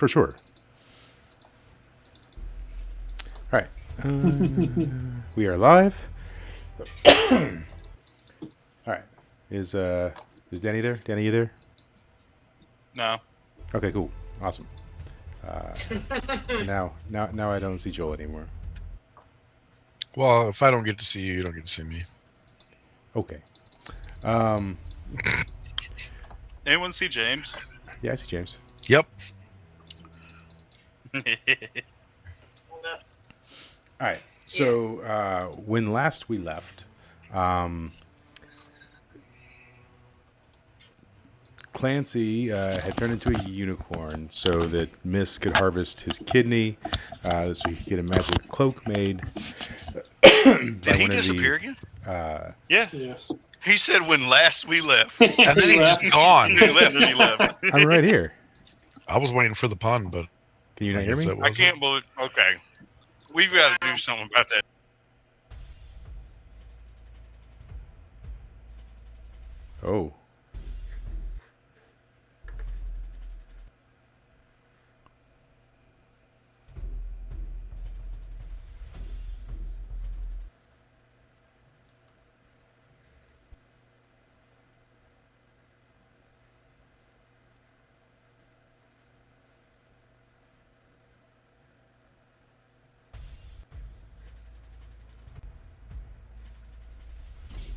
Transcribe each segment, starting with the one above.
for sure. All right. We are live. All right. Is Danny there? Danny, you there? No. Okay, cool. Awesome. Now I don't see Joel anymore. Well, if I don't get to see you, you don't get to see me. Okay. Anyone see James? Yeah, I see James. Yep. All right. So when last we left, Clancy had turned into a unicorn so that Miss could harvest his kidney, so he could get a magic cloak made. Did he disappear again? Yeah. Yes. He said when last we left. And then he's just gone. He left. Then he left. I'm right here. I was waiting for the pun, but Can you not I hear guess me? that I was can't believe. Okay, we've got to do something about that. Oh.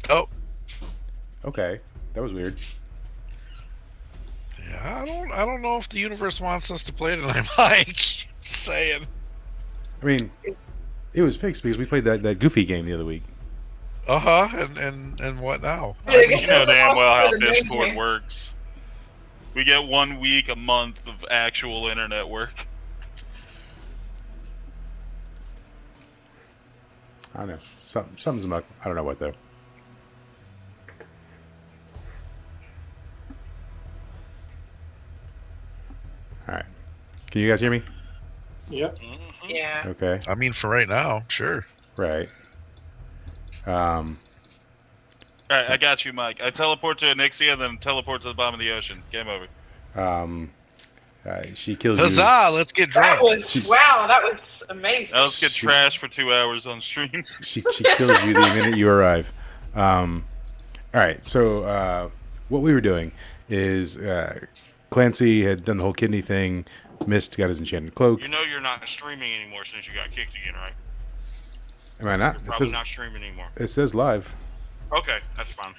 Oh. Okay. That was weird. Yeah, I don't know if the universe wants us to play tonight, Mike. Just saying. I mean, it was fixed because we played that Goofy game the other week. And what now? You know damn well how Discord works. We get 1 week, a month of actual internet work. I don't know. Something's muck. I don't know what though. All right. Can you guys hear me? Yep. Yeah. Okay. I mean, for right now, sure. Right. Alright, I got you, Mike. I teleport to Anixia, then teleport to the bottom of the ocean. Game over. She kills Huzzah! you. Let's get That drunk. was wow. That was amazing. Now let's get trashed for 2 hours on stream. She kills you the minute you arrive. All right. So what we were doing is Clancy had done the whole kidney thing. Mist got his enchanted cloak. You know you're not streaming anymore since you got kicked again, right? Am I not? You're probably not streaming anymore. It says live. Okay, that's fine.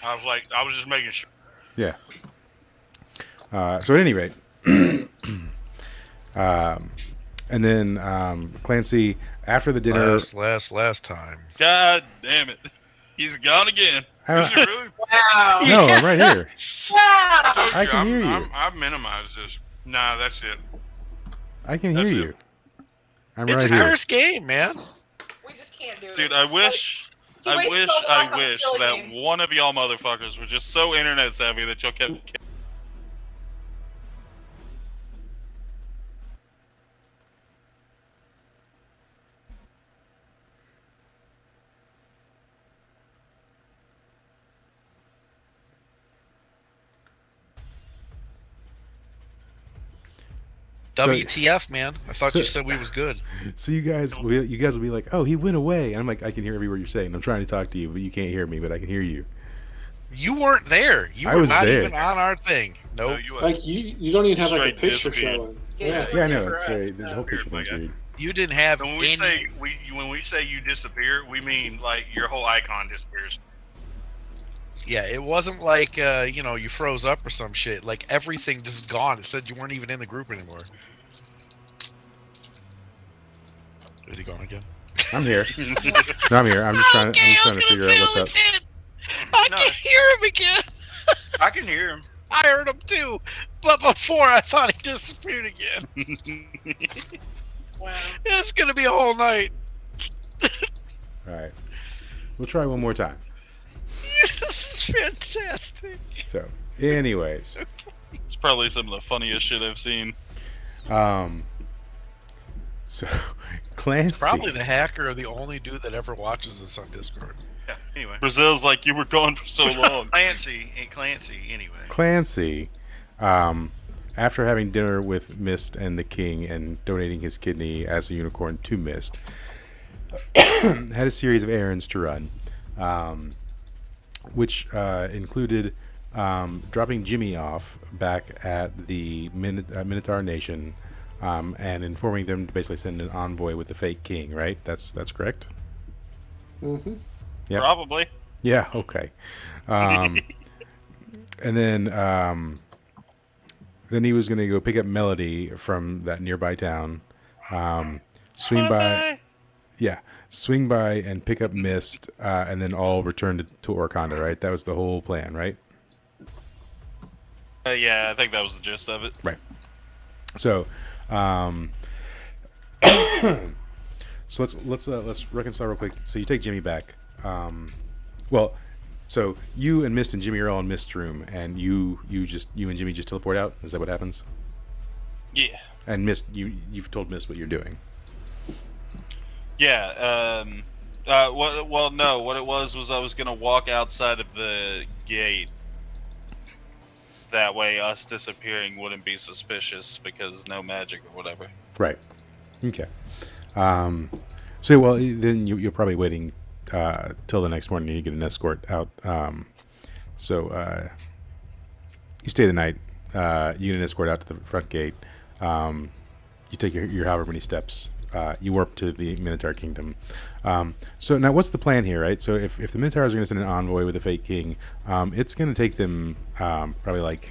I was just making sure. Yeah. So at any rate, and then Clancy after the dinner. Last time. God damn it. He's gone again. Is it really? Wow. No, I'm right here. Wow. I can hear you. I've minimized this. Nah, that's it. I can hear That's you. I'm It's right a here. cursed game, man. We just can't do it. Dude, I wish that one of y'all motherfuckers were just so internet savvy that y'all kept. WTF, man? I thought so- you said we was good. So you guys will be like, "Oh, he went away," and I'm like, "I can hear every word you're saying. I'm trying to talk to you, but you can't hear me, but I can hear you." You weren't there. You I were was not there. even on our thing. No, Nope. you Like you don't even have like a Straight picture disappeared. showing. Yeah. Yeah, I know. You're It's right. very. The whole picture Weird, thing's like, weird. You didn't have When any. we say you disappear, we mean like your whole icon disappears. Yeah, it wasn't like you froze up or some shit. Like everything just gone. It said you weren't even in the group anymore. Is he gone again? I'm here. No, I'm here. I'm just trying to figure out what's up. I No. can hear him again. I can hear him. I heard him too, but before I thought he disappeared again. Wow. It's gonna be a whole night. All right. We'll try one more time. This is fantastic. So, anyways, It's probably some of the funniest shit I've seen. so Clancy. Probably the hacker or the only dude that ever watches this on Discord. Yeah. Anyway, Brazil's like, you were gone for so long. Clancy. Anyway. Clancy after having dinner with Mist and the king and donating his kidney as a unicorn to Mist, had a series of errands to run, which included dropping Jimmy off back at the Minotaur Nation, and informing them to basically send an envoy with the fake king. Right? That's correct. Mm-hmm. Yep. Probably. Yeah. Okay. And then he was going to go pick up Melody from that nearby town, swing by, swing by and pick up Mist, and then all return to Orkanda. Right? That was the whole plan, right? Yeah, I think that was the gist of it. Right. So, so let's reconcile real quick. So you take Jimmy back. So you and Mist and Jimmy are all in Mist's room, and you and Jimmy just teleport out. Is that what happens? Yeah. And Mist, you've told Mist what you're doing. Yeah. What it was I was gonna walk outside of the gate. That way, us disappearing wouldn't be suspicious because no magic or whatever. Right. Okay. So then you're probably waiting till the next morning. You get an escort out. So you stay the night. You get an escort out to the front gate. You take your however many steps. You warp to the Minotaur Kingdom. So now, what's the plan here, right? So if the Minotaurs are going to send an envoy with a fake king, it's going to take them probably like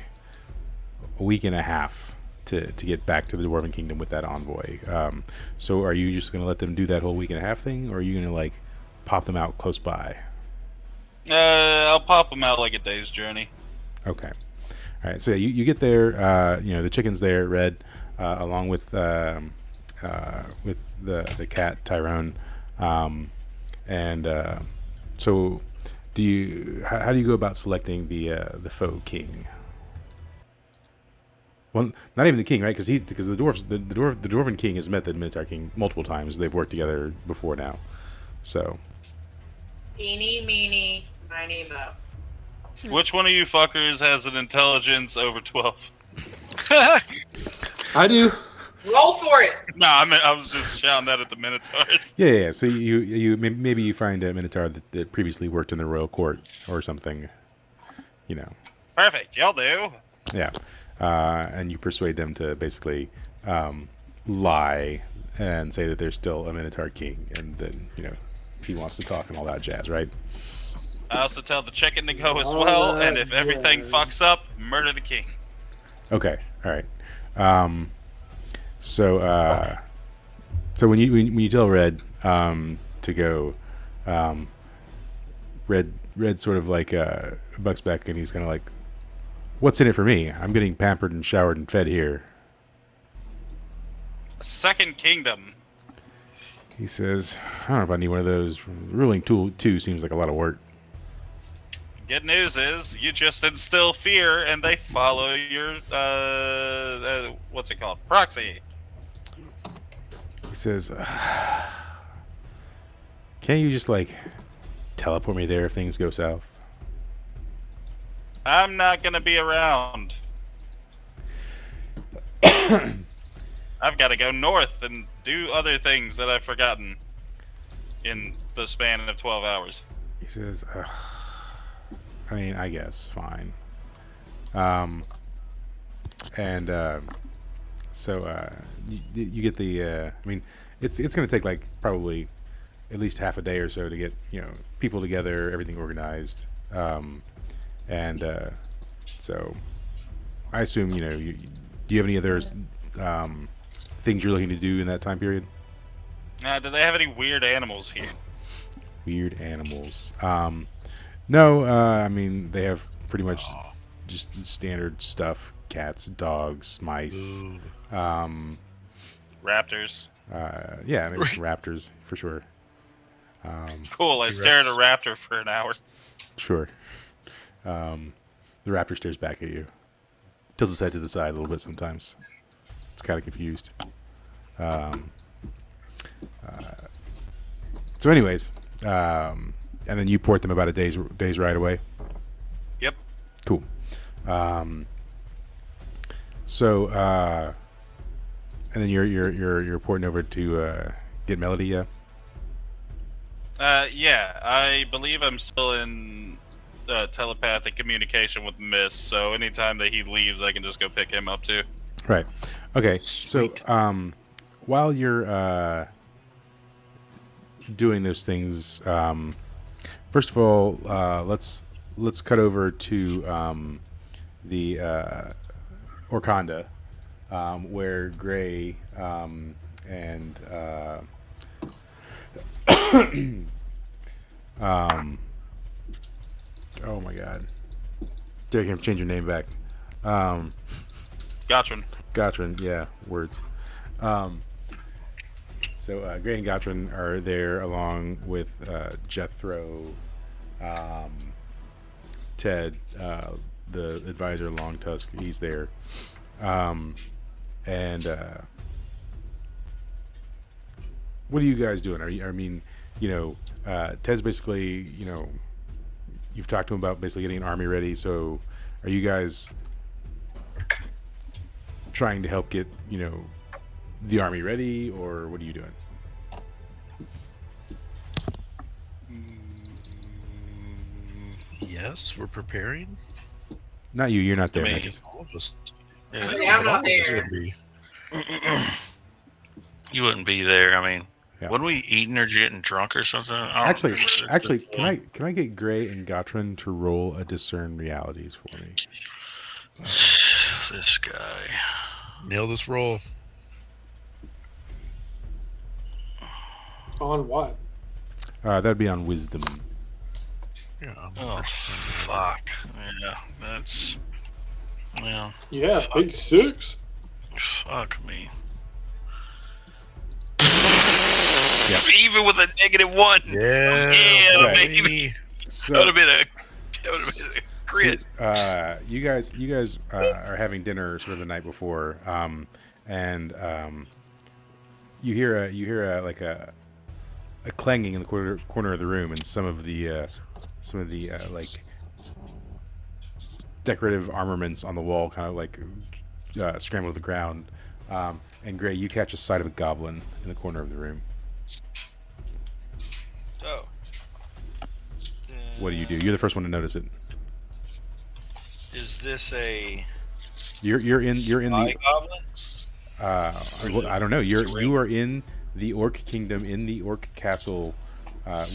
a week and a half to get back to the Dwarven Kingdom with that envoy. So are you just going to let them do that whole week and a half thing, or are you going to like pop them out close by? I'll pop them out like a day's journey. Okay. All right. So yeah, you get there. The chicken's there, Red, along with the cat Tyrone, so how do you go about selecting the faux king? Well, not even the king, right? Because the dwarven king has met the Minotaur king multiple times. They've worked together before now, so. Eeny, meeny, miny, mo. Which one of you fuckers has an intelligence over 12? I do. Roll for it. No, I was just shouting that at the Minotaurs. Yeah. So you maybe you find a Minotaur that previously worked in the royal court or something, Perfect, y'all do. Yeah, and you persuade them to basically lie and say that there's still a Minotaur king, and then he wants to talk and all that jazz, right? I also tell the chicken to go as All well, that and if everything jazz. fucks up, murder the king. Okay, all right. So when you tell Red to go, Red sort of like bucks back, and he's kind of like, "What's in it for me? I'm getting pampered and showered and fed here." Second Kingdom. He says, "I don't know if I need one of those. Ruling tool too seems like a lot of work." Good news is, you just instill fear, and they follow your, what's it called? Proxy. He says, "Can't you just like teleport me there if things go south?" I'm not gonna be around. I've got to go north and do other things that I've forgotten in the span of 12 hours. He says, I mean, I guess, fine. You get the, I mean, it's going to take like probably at least half a day or so to get, people together, everything organized. So I assume, do you have any other things you're looking to do in that time period? Do they have any weird animals here? Weird animals. No, I mean, they have pretty much just standard stuff. Cats, dogs, mice. Raptors. Yeah, maybe some raptors, for sure. Cool, I stare at a raptor for an hour. Sure. The raptor stares back at you. Tilts his head to the side a little bit sometimes. It's kind of confused. So anyways, and then you port them about a day's ride away. Yep. Cool. So, and then you're reporting over to get Melody. Yeah. Yeah, I believe I'm still in telepathic communication with Mist, so anytime that he leaves, I can just go pick him up too. Right. Okay. Sweet. So, while you're doing those things, first of all, let's cut over to the Orconda, where Gray and oh my God, Derek, you have to change your name back. Gotcha. Gotron, yeah, words. So Gray and Gotron are there along with Jethro, Ted, the advisor, Long Tusk. He's there, and what are you guys doing? I mean, Ted's basically, you've talked to him about basically getting an army ready. So, are you guys trying to help get, the army ready, or what are you doing? Yes, we're preparing. Not you. You're not there. I mean, Next. All of us. Yeah. Yeah, I'm All not of us there. would be. You wouldn't be there. I mean, Yeah. wasn't we eating or getting drunk or something? I don't remember. Actually, can I get Gray and Gotron to roll a discern realities for me? This guy. Nail this roll. On what? That'd be on wisdom. Yeah. Oh, fuck. Yeah, that's. Yeah, Yeah, big 6. fuck me. Yeah. Even with a -1. Yeah. Yeah, Right. maybe. So, That would have been a crit. you guys are having dinner sort of the night before, and you hear a clanging in the corner of the room, and some of the like decorative armaments on the wall kind of like scramble to the ground. And Gray, you catch a sight of a goblin in the corner of the room. Oh. What do you do? You're the first one to notice it. Is this a You're in the goblin? well, I don't know. You are in the Orc Kingdom, in the Orc Castle,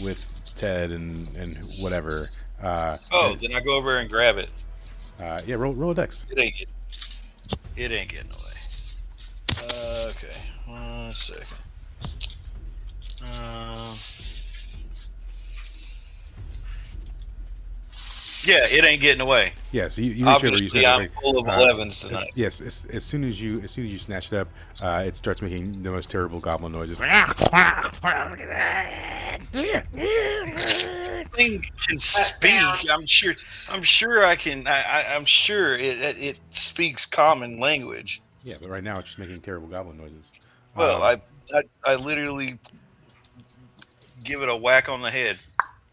with Ted and whatever. Then I go over and grab it. Yeah, roll a dex. It ain't getting away. Okay, 1 second. Yeah, it ain't getting away. Yeah, so you reach over. You Obviously, snatch I'm it, full of 11s tonight. Yes, as soon as you snatch it up, it starts making the most terrible goblin noises. Thing can speak. sounds- I'm sure I can. I'm sure it speaks common language. Yeah, but right now it's just making terrible goblin noises. Well, I literally give it a whack on the head.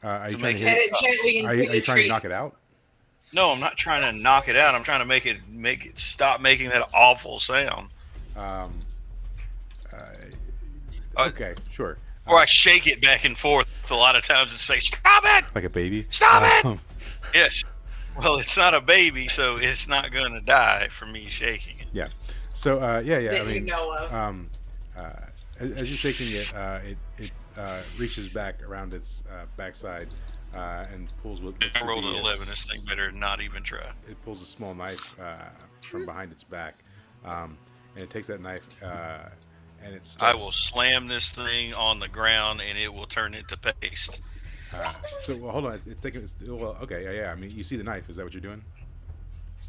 Are you to trying to make Hit hit it gently and Are you trying to retreat. knock it out? No, I'm not trying to knock it out. I'm trying to make it stop making that awful sound. Um, Uh, okay, sure. Or I shake it back and forth a lot of times and say, "Stop it! Like a baby. Stop it!" Um, Yes. Well, it's not a baby, so it's not going to die from me shaking it. So yeah. I That you mean, know of. as you're shaking it, it reaches back around its backside and pulls what looks I to rolled be an a 11. This thing better not even try. It pulls a small knife from behind its back, and it takes that knife and it I starts. will slam this thing on the ground and it will turn into paste. Well, hold on. It's taking. Well, okay, yeah. I mean, you see the knife. Is that what you're doing?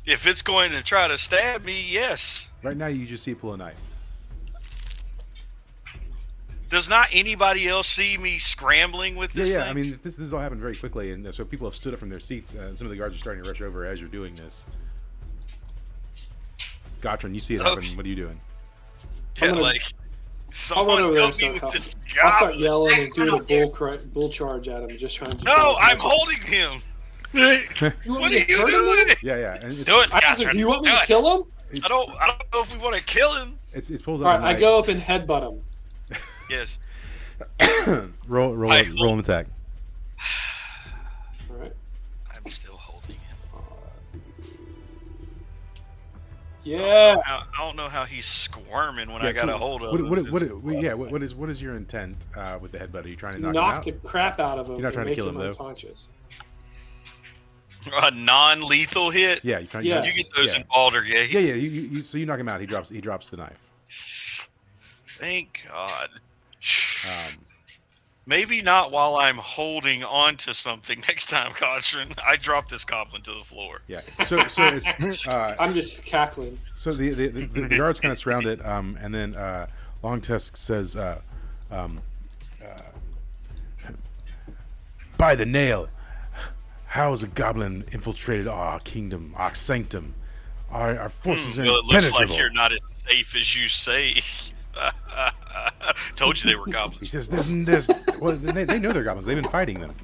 If it's going to try to stab me, yes. Right now, you just see it pull a knife. Does not anybody else see me scrambling with this Yeah. thing? I mean, this has all happened very quickly, and so people have stood up from their seats. Some of the guards are starting to rush over as you're doing this. Gotron, you see it happen. Okay. What are you doing? Yeah, gonna- like I'll run someone over there help and me with start this I'll start goblin. yelling and doing a out there. bull charge at him, just trying to. No, I'm holding him. You want What me are to you hurt him then? doing? Yeah. And it's, Do it, I was like, Gotron. do you want me Do to it. kill him? I don't know if we want to kill him. It's pulls All out. right, I go up and headbutt him. Yes. roll an attack. All right. I'm still holding him. Yeah. I don't know how he's squirming when I Yeah, got so a hold of him. what is your intent with the headbutt? Are you trying to knock him Knock out? the crap out of him. You're not trying and to kill make him, though. Unconscious. A non-lethal hit. Yeah, you're trying. Yeah. You get those yeah. in Baldur Gate. Yeah. So you knock him out. He drops the knife. Thank God. Um, Maybe not while I'm holding on to something next time, Caution. I drop this goblin to the floor. yeah. So it's I'm just cackling. so the guards kind of surround it, and then Long Tusk says, "By the nail, how has a goblin infiltrated our kingdom, our sanctum? Our forces are Well, it looks impenetrable." like you're not as safe as you say. Told you they were He goblins. says, "There's well, they know they're goblins. They've been fighting them."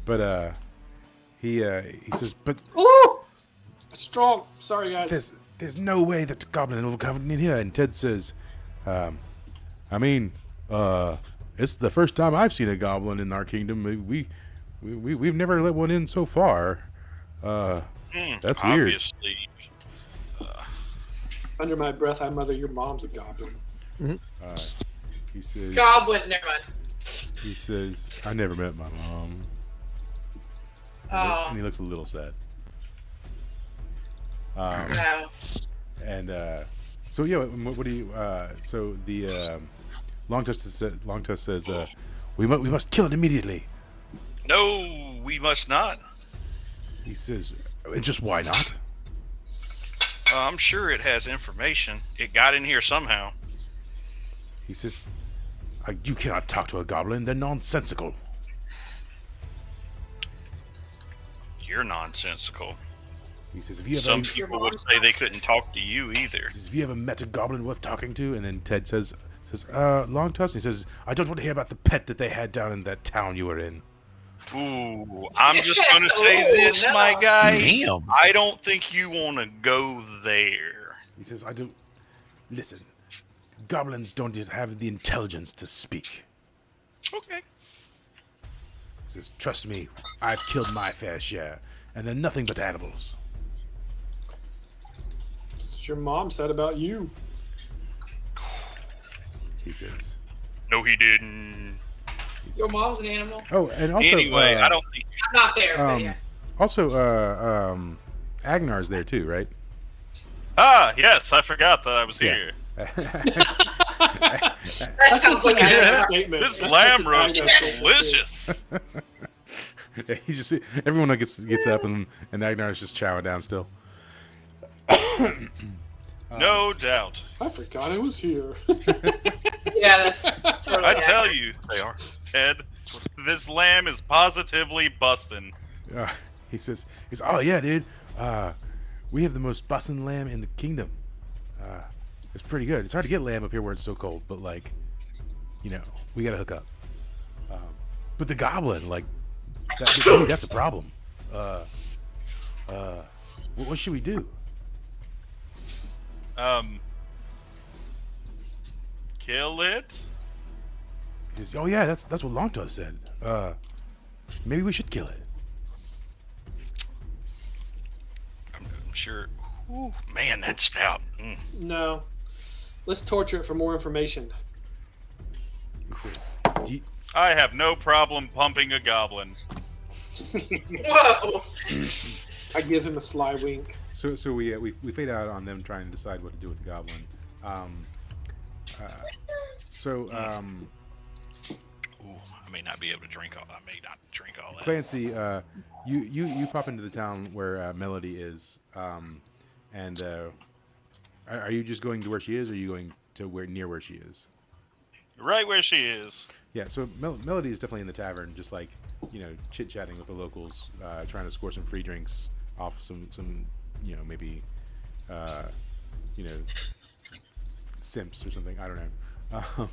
But he says, "But Ooh! Strong. Sorry, guys. there's no way that the goblin will come in here." And Ted says, "I mean, it's the first time I've seen a goblin in our kingdom. We've never let one in so far. That's weird." Obviously. Under my breath, I mother your mom's a goblin. He says, Goblin, never mind. He says, "I never met my mom." Oh, And he looks a little sad. no. And so yeah, what do you? So the Long Tusk says, we must kill it immediately." No, we must not. He says, "Just why not?" I'm sure it has information. It got in here somehow. He says, "You cannot talk to a goblin. They're nonsensical." You're nonsensical. He says, "Have you ever?" Some people would say they couldn't talk to you either. He says, "Have you ever met a goblin worth talking to?" And then Ted says, "Long Tusk." He says, "I don't want to hear about the pet that they had down in that town you were in." Ooh, I'm just gonna say Oh, this, no. my guy. Damn. I don't think you want to go there. He says, "I don't listen. Goblins don't have the intelligence to speak." Okay. He says, "Trust me, I've killed my fair share, and they're nothing but animals." What your mom said about you. He says. No, he didn't. Your mom's an animal. Oh, and also, Anyway, I don't think. I'm not there, but yeah. Also, Agnar's there too, right? Ah, yes, I forgot that I was Yeah. here. That sounds like a a statement. This That's lamb such a roast dino is statement. delicious. Yeah, he's just everyone gets up, and Agnar's just chowing down still. No doubt. I forgot I was here. Yeah, that's sort of I tell you, Ted, this lamb is positively busting. He says, "Oh yeah, dude. We have the most bussin' lamb in the kingdom. It's pretty good. It's hard to get lamb up here where it's so cold, but like, we gotta hook up. But the goblin, like, that's a problem. What should we do?" Kill it? He says, "Oh yeah, that's what Longtoes said. Maybe we should kill it." I'm sure. Ooh, man, that's stout. No. Let's torture it for more information. He says, "Do you, I have no problem pumping a goblin. Whoa. I give him a sly wink. So we fade out on them trying to decide what to do with the goblin. Ooh, I may not be able to drink all. I may not drink all that. Clancy, you pop into the town where Melody is, and are you just going to where she is, or are you going to near where she is? Right where she is. Yeah, so Melody is definitely in the tavern, just like chit chatting with the locals, trying to score some free drinks off some maybe simps or something. I don't know.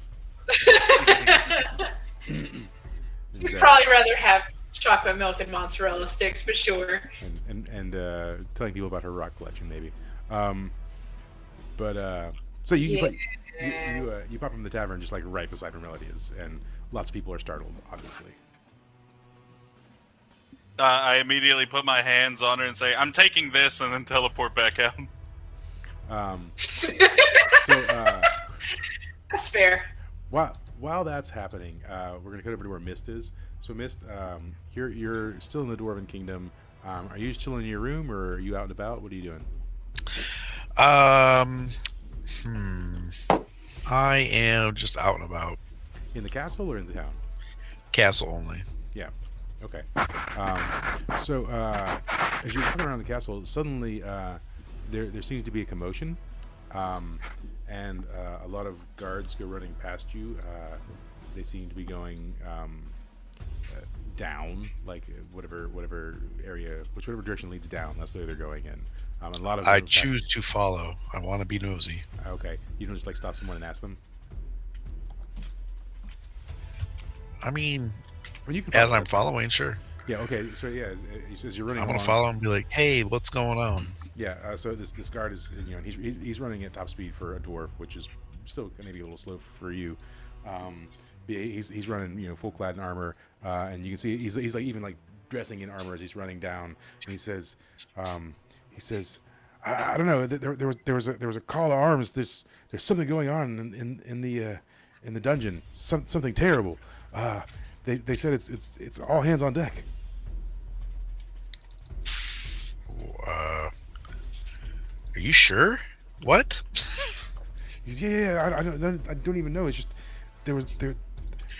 We'd probably rather have chocolate milk and mozzarella sticks, but sure. And telling people about her rock collection, maybe. So you pop in the tavern just like right beside where Melody is, and lots of people are startled, obviously. I immediately put my hands on her and say, "I'm taking this," and then teleport back out. So That's fair. while that's happening, we're gonna cut over to where Mist is. So Mist, you're still in the Dwarven Kingdom. Are you still in your room, or are you out and about? What are you doing? I am just out and about. In the castle or in the town? Castle only. Yeah. Okay. So as you're walking around the castle, suddenly there seems to be a commotion, and a lot of guards go running past you. They seem to be going down, like whatever area, whichever direction leads down. That's the way they're going in. And a lot of I them choose to follow. I want to be nosy. Okay, you don't just like stop someone and ask them. I mean, You can as follow I'm that. following, sure. Yeah. Okay. So yeah, as you're running, I'm gonna along, follow and be like, "Hey, what's going on?" Yeah, so this guard is, he's running at top speed for a dwarf, which is still maybe a little slow for you. He's running, full clad in armor, and you can see he's like even like dressing in armor as he's running down. And he says, I don't know, there was a call to arms. There's something going on in the dungeon. Something terrible. They said it's all hands on deck. Are you sure? What? Yeah, I don't even know. It's just there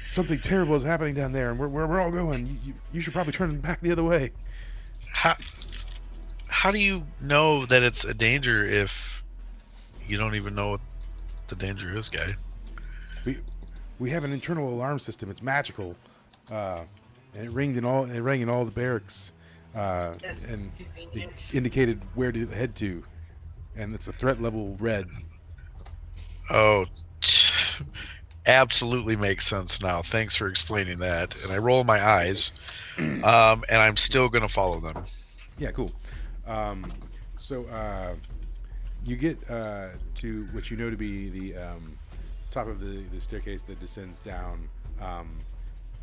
something terrible is happening down there, and we're all going. You should probably turn back the other way. How do you know that it's a danger if you don't even know what the danger is, guy? We have an internal alarm system. It's magical, and it rang in all the barracks, That's and convenient. it indicated where to head to, and it's a threat level red. Oh, absolutely makes sense now. Thanks for explaining that. And I roll my eyes, and I'm still gonna follow them. Yeah, cool. So you get to what you know to be the top of the staircase that descends down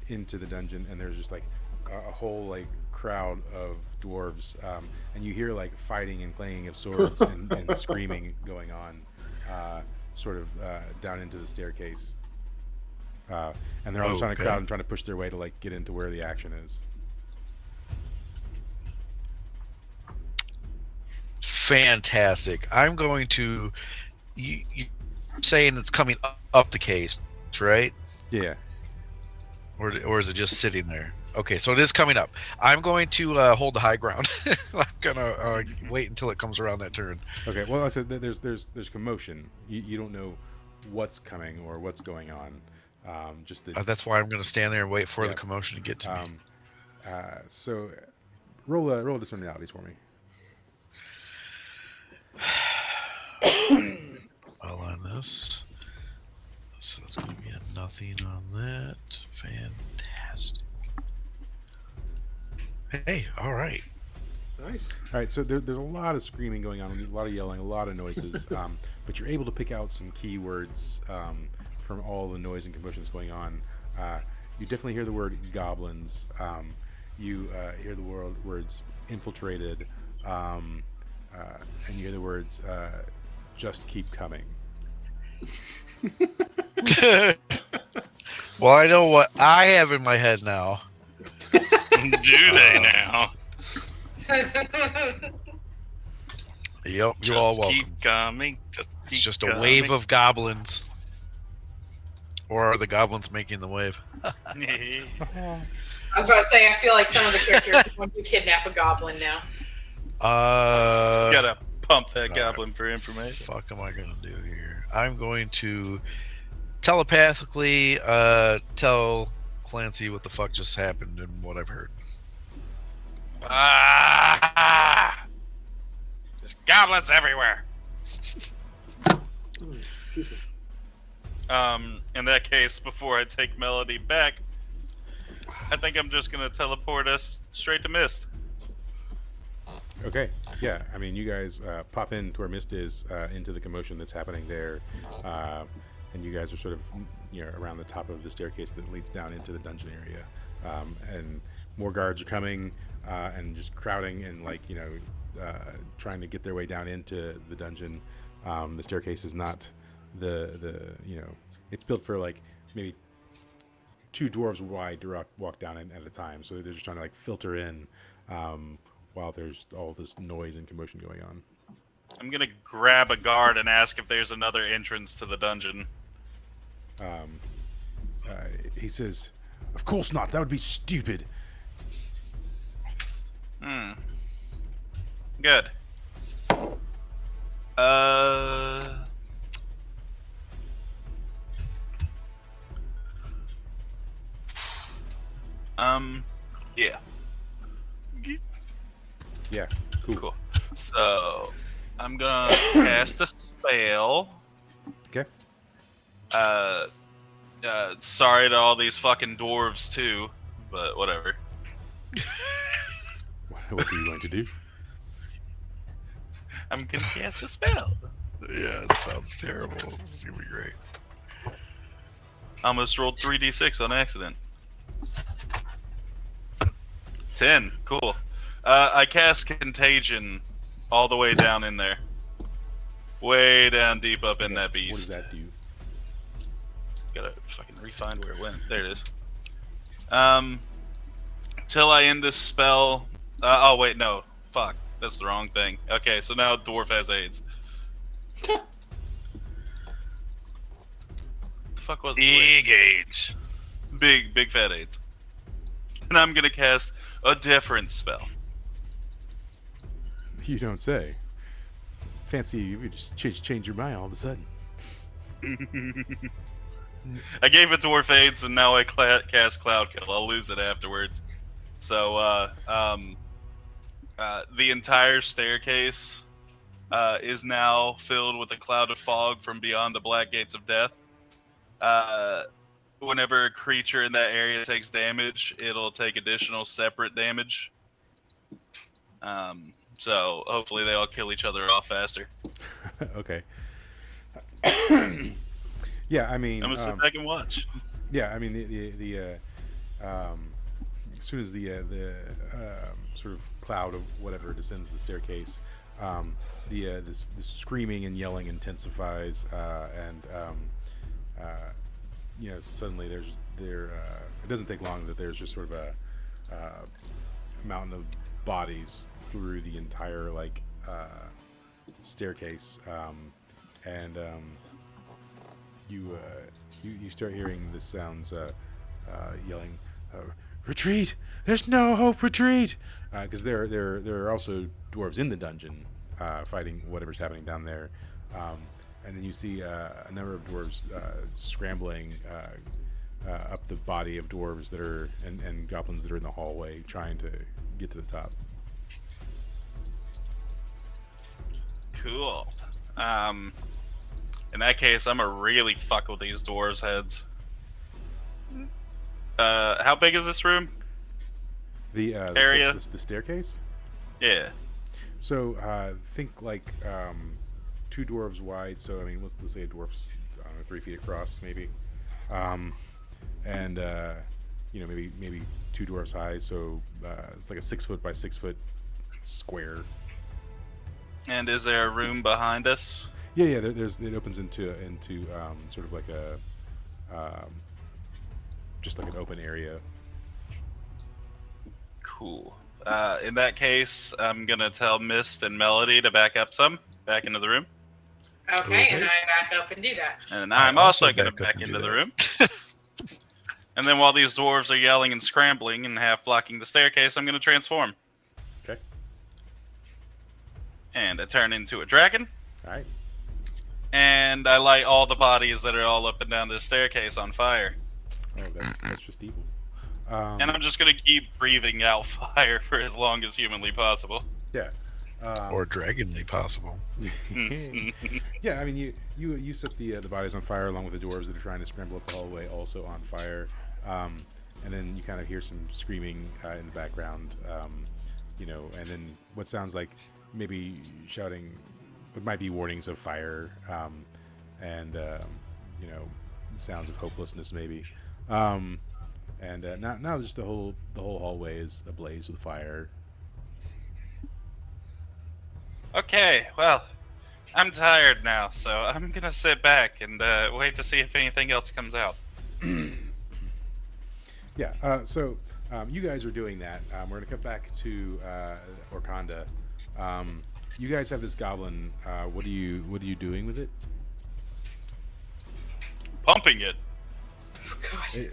into the dungeon, and there's just like a whole like crowd of dwarves, and you hear like fighting and clanging of swords and screaming going on, sort of down into the staircase, and they're all trying to crowd and trying to push their way to like get into where the action is. Fantastic. I'm going to. You saying it's coming up the case, right? Yeah. Or is it just sitting there? Okay, so it is coming up. I'm going to hold the high ground. I'm gonna wait until it comes around that turn. Okay. Well, I said that there's commotion. You don't know what's coming or what's going on. Just the, That's why I'm going to stand there and wait for the commotion to get to me. So roll a discernibilities for me. Well, on this, so that's going to be a nothing on that. Fantastic. Hey, all right. Nice. All right, so there's a lot of screaming going on, a lot of yelling, a lot of noises, but you're able to pick out some keywords from all the noise and commotion that's going on. You definitely hear the word goblins. You hear the words infiltrated, and you hear the words just keep coming. Well, I know what I have in my head now. Do they now? Yep, you're Just all welcome. Keep coming. It's just a wave of goblins. Or are the goblins making the wave? I was about to say, I feel like some of the characters want to kidnap a goblin now. Gotta pump that goblin for information. Fuck am I gonna do here? I'm going to telepathically tell Clancy what the fuck just happened and what I've heard. There's goblins everywhere. Excuse me. In that case, before I take Melody back, I think I'm just gonna teleport us straight to Mist. Okay. Yeah, I mean, you guys pop in to where Mist is, into the commotion that's happening there, and you guys are sort of, around the top of the staircase that leads down into the dungeon area, and more guards are coming and just crowding and trying to get their way down into the dungeon. The staircase is not it's built for like maybe two dwarves wide to walk down in at a time, so they're just trying to like filter in. While there's all this noise and commotion going on. I'm gonna grab a guard and ask if there's another entrance to the dungeon. He says, "Of course not. That would be stupid." Good. Yeah. Yeah, cool. Cool. So, I'm gonna cast a spell. Okay. Sorry to all these fucking dwarves too, but whatever. What are you going to do? I'm gonna cast a spell. Yeah, it sounds terrible. This is gonna be great. I almost rolled 3d6 on accident. 10. Cool. I cast Contagion all the way down in there. Way down deep up in that beast. What does that do? Gotta fucking re-find where it went. There it is. Till I end this spell. Oh, wait, no. Fuck. That's the wrong thing. Okay, so now Dwarf has AIDS. The fuck was it? Big age. Big fat AIDS. And I'm gonna cast a different spell. You don't say. Fancy you just change your mind all of a sudden. I gave it Dwarf AIDS, and now I cast Cloud Kill. I'll lose it afterwards. So, the entire staircase is now filled with a cloud of fog from beyond the Black Gates of Death. Whenever a creature in that area takes damage, it'll take additional separate damage. So hopefully they all kill each other off faster. Okay. Yeah, I mean, I'm gonna sit back and watch. Yeah, I mean as soon as the sort of cloud of whatever descends the staircase, the screaming and yelling intensifies, and suddenly it doesn't take long that there's just sort of a mountain of bodies through the entire staircase, and you start hearing the sounds yelling, "Retreat! There's no hope! Retreat!" Because there are also dwarves in the dungeon fighting whatever's happening down there, and then you see a number of dwarves scrambling up the body of dwarves that are and goblins that are in the hallway trying to get to the top. Cool. In that case, I'm gonna really fuck with these dwarves' heads. How big is this room? The Area? the staircase. Yeah. So think like 2 dwarves wide. So I mean, let's say a dwarf's 3 feet across, maybe, and maybe 2 dwarves high. So it's like a 6 foot by 6 foot square. And is there a room behind us? Yeah. It opens into sort of like a just like an open area. Cool. In that case, I'm gonna tell Mist and Melody to back into the room. Okay, and I back up and do that. And I'm also gonna back into the room. And then while these dwarves are yelling and scrambling and half blocking the staircase, I'm gonna transform. Okay. And I turn into a dragon. All right. And I light all the bodies that are all up and down this staircase on fire. Oh, that's just evil. And I'm just gonna keep breathing out fire for as long as humanly possible. Yeah. Or dragonly possible. Yeah, I mean, you set the bodies on fire along with the dwarves that are trying to scramble up the hallway, also on fire. And then you kind of hear some screaming in the background, and then what sounds like maybe shouting. It might be warnings of fire, and sounds of hopelessness, maybe. And now just the whole hallway is ablaze with fire. Okay, well, I'm tired now, so I'm gonna sit back and wait to see if anything else comes out. Yeah. So you guys are doing that. We're gonna come back to Orkanda. You guys have this goblin. What are you doing with it? Pumping it. God.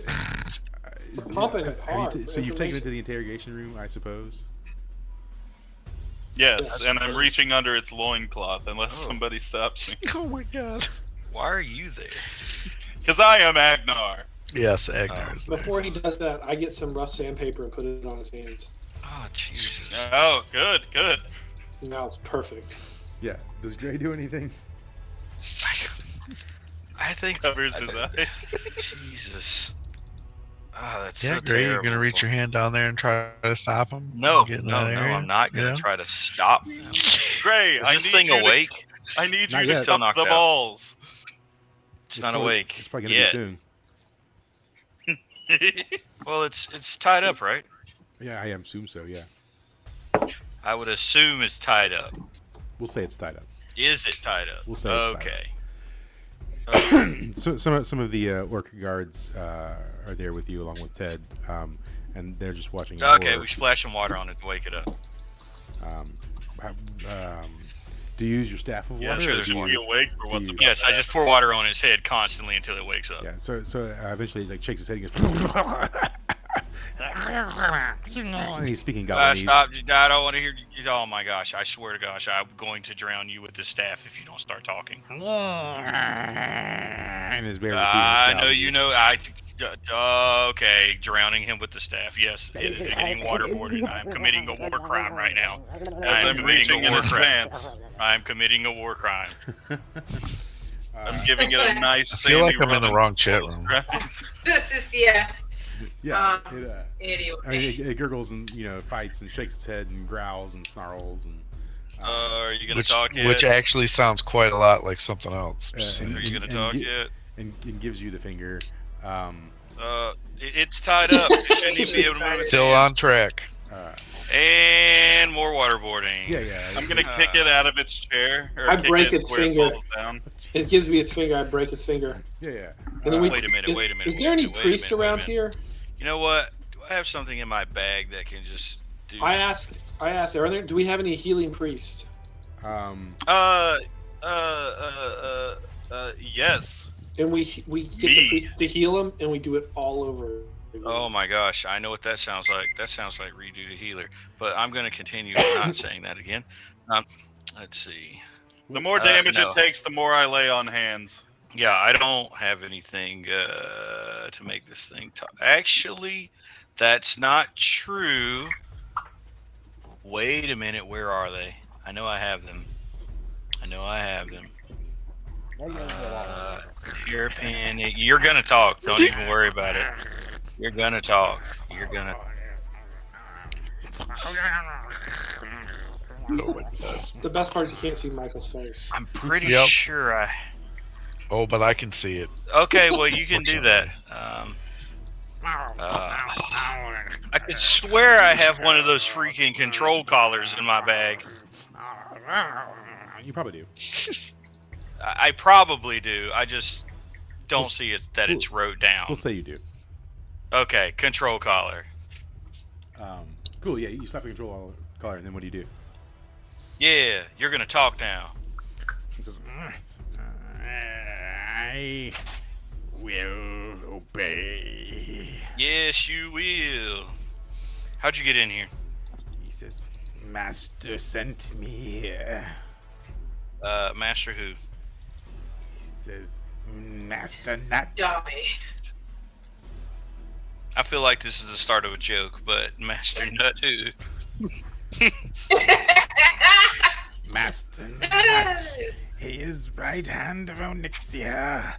Pumping it hard. So you've taken it to the interrogation room, I suppose. Yes, Yeah, I and I'm suppose. reaching under its loincloth unless somebody stops me. Oh my god. Why are you there? Because I am Agnar. Yes, Agnar is there. Before he does that, I get some rough sandpaper and put it on his hands. Oh Jesus! Oh, good, good. Now it's perfect. Yeah. Does Gray do anything? I think Covers his eyes. Jesus. Oh, that's Yeah, so Gray, you're terrible. gonna reach your hand down there and try to stop him? No, Get in no, that no, area? I'm not gonna Yeah? try to stop them. Gray, Is I this need thing you awake? I need Not you yet. to Still cup knocked the out. balls. It's not probably- awake. It's probably gonna yet. be soon. Well, it's tied up, right? Yeah, I assume so. Yeah. I would assume it's tied up. We'll say it's tied up. Is it tied up? We'll say it's tied okay. So some of the orc guards are there with you along with Ted, and they're just watching. Okay, horror. we splash some water on it to wake it up. Do you use your staff of water? Yeah, sure or there's do should you- be awake for what's you- about Yes, to I just pour water on his head constantly until it wakes up. Yeah. So eventually, he like shakes his head and goes. And he's speaking Goblin. Stop! I don't want to hear. Oh my gosh! I swear to gosh, I'm going to drown you with the staff if you don't start talking. And his bears are I know you know. Okay, drowning him with the staff. Yes, it is getting waterboarded. I'm committing a war crime right now. As I'm reaching in war its crime. pants. I'm committing a war crime. I'm giving it a nice I feel sandy like I'm in the run wrong chat while it's room. grinding. This is, yeah. Yeah. Anyway. I mean, it gurgles and fights and shakes its head and growls and snarls and. Are you gonna Which, talk yet? which actually sounds quite a lot like something else. Just and- saying. Are you gonna and talk get- yet? and gives you the finger. It's tied up. You shouldn't even be able to move it. Still on track. And more waterboarding. Yeah. I'm gonna kick it out of its chair, or I kick break it its where finger. it falls down. It gives me its finger. I break its finger. Yeah. And then we, Wait a minute, wait a minute, Is wait there a any minute, wait a priest minute, wait a around minute. here? You know what? Do I have something in my bag that can just do? I asked. Do we have any healing priests? Yes. And we get Me. the priest to heal him, and we do it all over. again. Oh my gosh, I know what that sounds like. That sounds like redo the healer. But I'm going to continue not saying that again. Let's see. The more damage no. it takes, the more I lay on hands. Yeah, I don't have anything to make this thing talk. Actually, that's not true. Wait a minute, where are they? I know I have them. Hairpin. You're gonna talk. Don't even worry about it. You're gonna talk. You're gonna. The best part is you can't see Michael's face. I'm pretty Yep. sure I. Oh, but I can see it. Okay, well you can do that. I could swear I have one of those freaking control collars in my bag. You probably do. I probably do. I just don't see it that it's wrote down. We'll say you do. Okay, control collar. Cool. Yeah. You stop the control collar, and then what do you do? Yeah, you're gonna talk now. He says, "I will obey." Yes, you will. How'd you get in here? He says, "Master sent me here." Master who? He says, "Master Nut." Dummy. I feel like this is the start of a joke, but Master Nut who? Master Nut. Yes. He is right hand of Onyxia.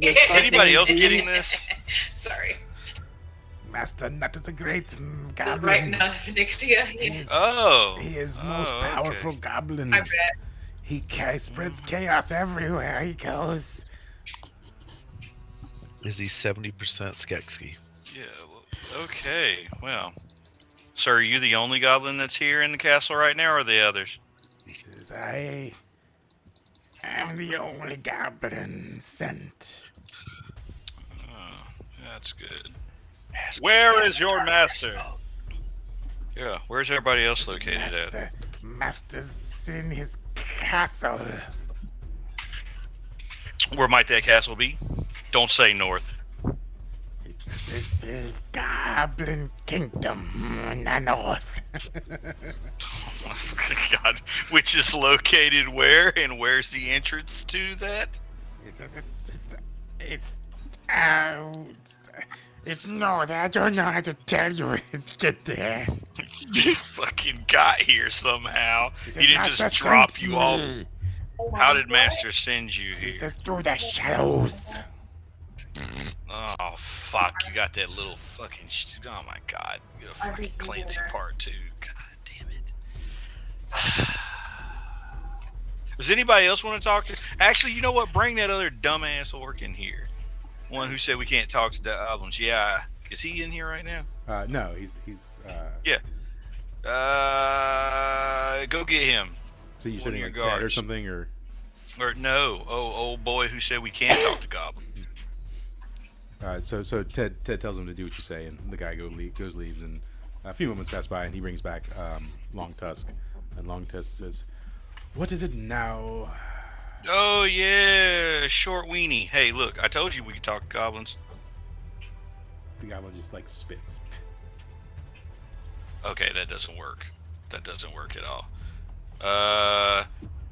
Is anybody else getting this? Sorry. Master Nut is a great Right goblin. now, Phoenixia. Oh. He is most Oh, powerful okay. goblin. I bet. He spreads chaos everywhere he goes. Is he 70% Skeksis? Yeah. Okay. Well, sir, are you the only goblin that's here in the castle right now, or are the others? He says, I am the only goblin sent. Oh, that's good. Where is your master? Yeah. Where's everybody else located at? Master's in his castle. Where might that castle be? Don't say north. This is Goblin Kingdom in the north. Oh, God. Which is located where, and where's the entrance to that? He says it's north. I don't know how to tell you to get there. You fucking got here somehow. He He says, didn't Master just drop sends you all. me. How did Master send you He here? says through the shadows. Oh, fuck. You got that little fucking. Oh, my God. You got a fucking Clancy part, too. God damn it. Does anybody else want to talk to? Actually, you know what? Bring that other dumbass orc in here. One who said we can't talk to the goblins. Yeah. Is he in here right now? No, he's Go get him. So you One said of your like Ted or guards. something, or Or no. Oh, old boy who said we can't talk to goblins. so Ted tells him to do what you say, and the guy leaves, and a few moments pass by, and he brings back Long Tusk, and Long Tusk says, "What is it now?" Oh, yeah. Short weenie. Hey, look. I told you we could talk to goblins. The goblin just like spits. Okay, that doesn't work. That doesn't work at all.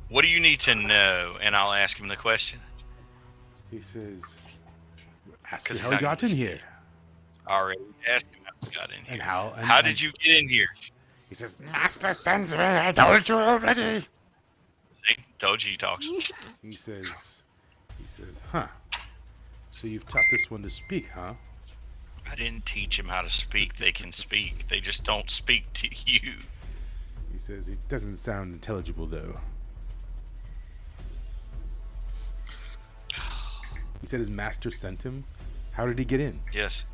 What do you need to know? And I'll ask him the question. He says, "Ask 'Cause him he's how he not got in gonna here, I already asked him how he got in here. and how." And, How did you get in here? He says, "Master sends me. I told you already." See? Told you he talks. He says, "Huh? So you've taught this one to speak, huh?" I didn't teach him how to speak. They can speak. They just don't speak to you. He says, "It doesn't sound intelligible, though." He said his master sent him. How did he get in? Yes.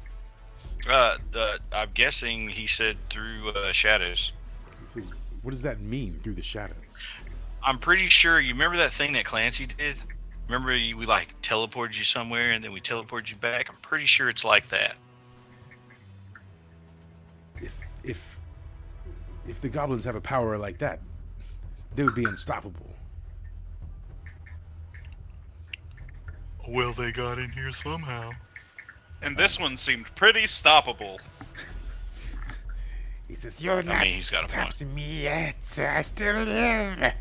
I'm guessing he said through shadows. He says, "What does that mean, through the shadows?" I'm pretty sure you remember that thing that Clancy did. Remember we like teleported you somewhere and then we teleported you back. I'm pretty sure it's like that. If the goblins have a power like that, they would be unstoppable. Well, they got in here somehow. And this one seemed pretty stoppable. He says, "You're not he's got a point. stopped me yet. I still live."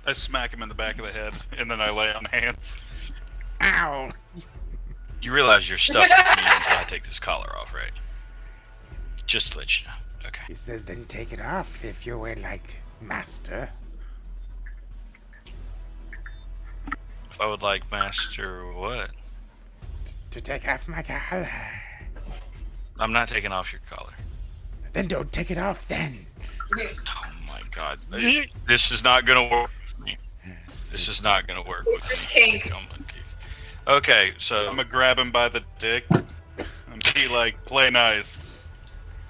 I smack him in the back of the head, and then I lay on hands. Ow. You realize you're stuck with me until I take this collar off, right? Just to let you know. Okay. He says, "Then take it off if you were like master." If I would like Master what? To take off my collar. I'm not taking off your collar. Then don't take it off then. Oh my God. This is not gonna work with me. This is not gonna work with It's me. kink. Come on, Keith. Okay, so I'm gonna grab him by the dick and be like, play nice.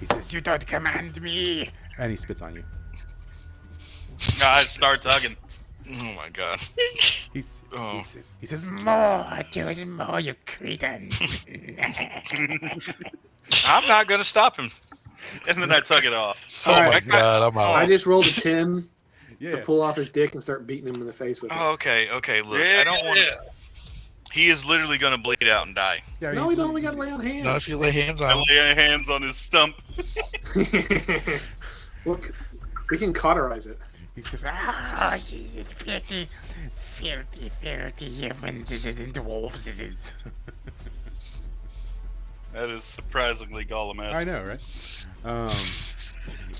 He says, "You don't command me." And he spits on you. I start tugging. oh my God. He's, Oh. he says, "More, do it more, you cretin." I'm not gonna stop him. And then I tug it off. Oh Alright. my God, I'm I out. just rolled a 10 Yeah. to pull off his dick and start beating him in the face with it. Oh, okay, look, I don't want to. He is literally gonna bleed out and die. Yeah, No, he's- we don't. We got to lay on hands. Not if you lay hands on I him. lay hands on his stump. Look, we can cauterize it. He says, "Ah, Jesus, filthy humans, this isn't dwarves, this is." That is surprisingly Gollum-esque. I know, right?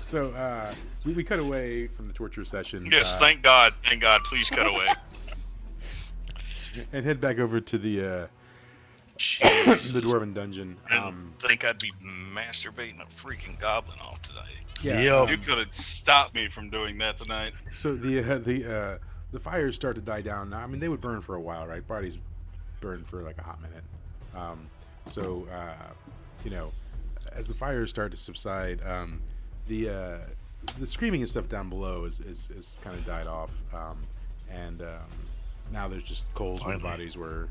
So we cut away from the torture session. Yes, thank God. Please cut away. And head back over to the Jesus. the dwarven dungeon. Didn't think I'd be masturbating a freaking goblin off today. Yeah, Yep. You could have stopped me from doing that tonight. so the fires start to die down. I mean, they would burn for a while, right? Bodies burn for like a hot minute. So you know, as the fires start to subside, the screaming and stuff down below is kind of died off, and now there's just coals where the Finally. bodies were.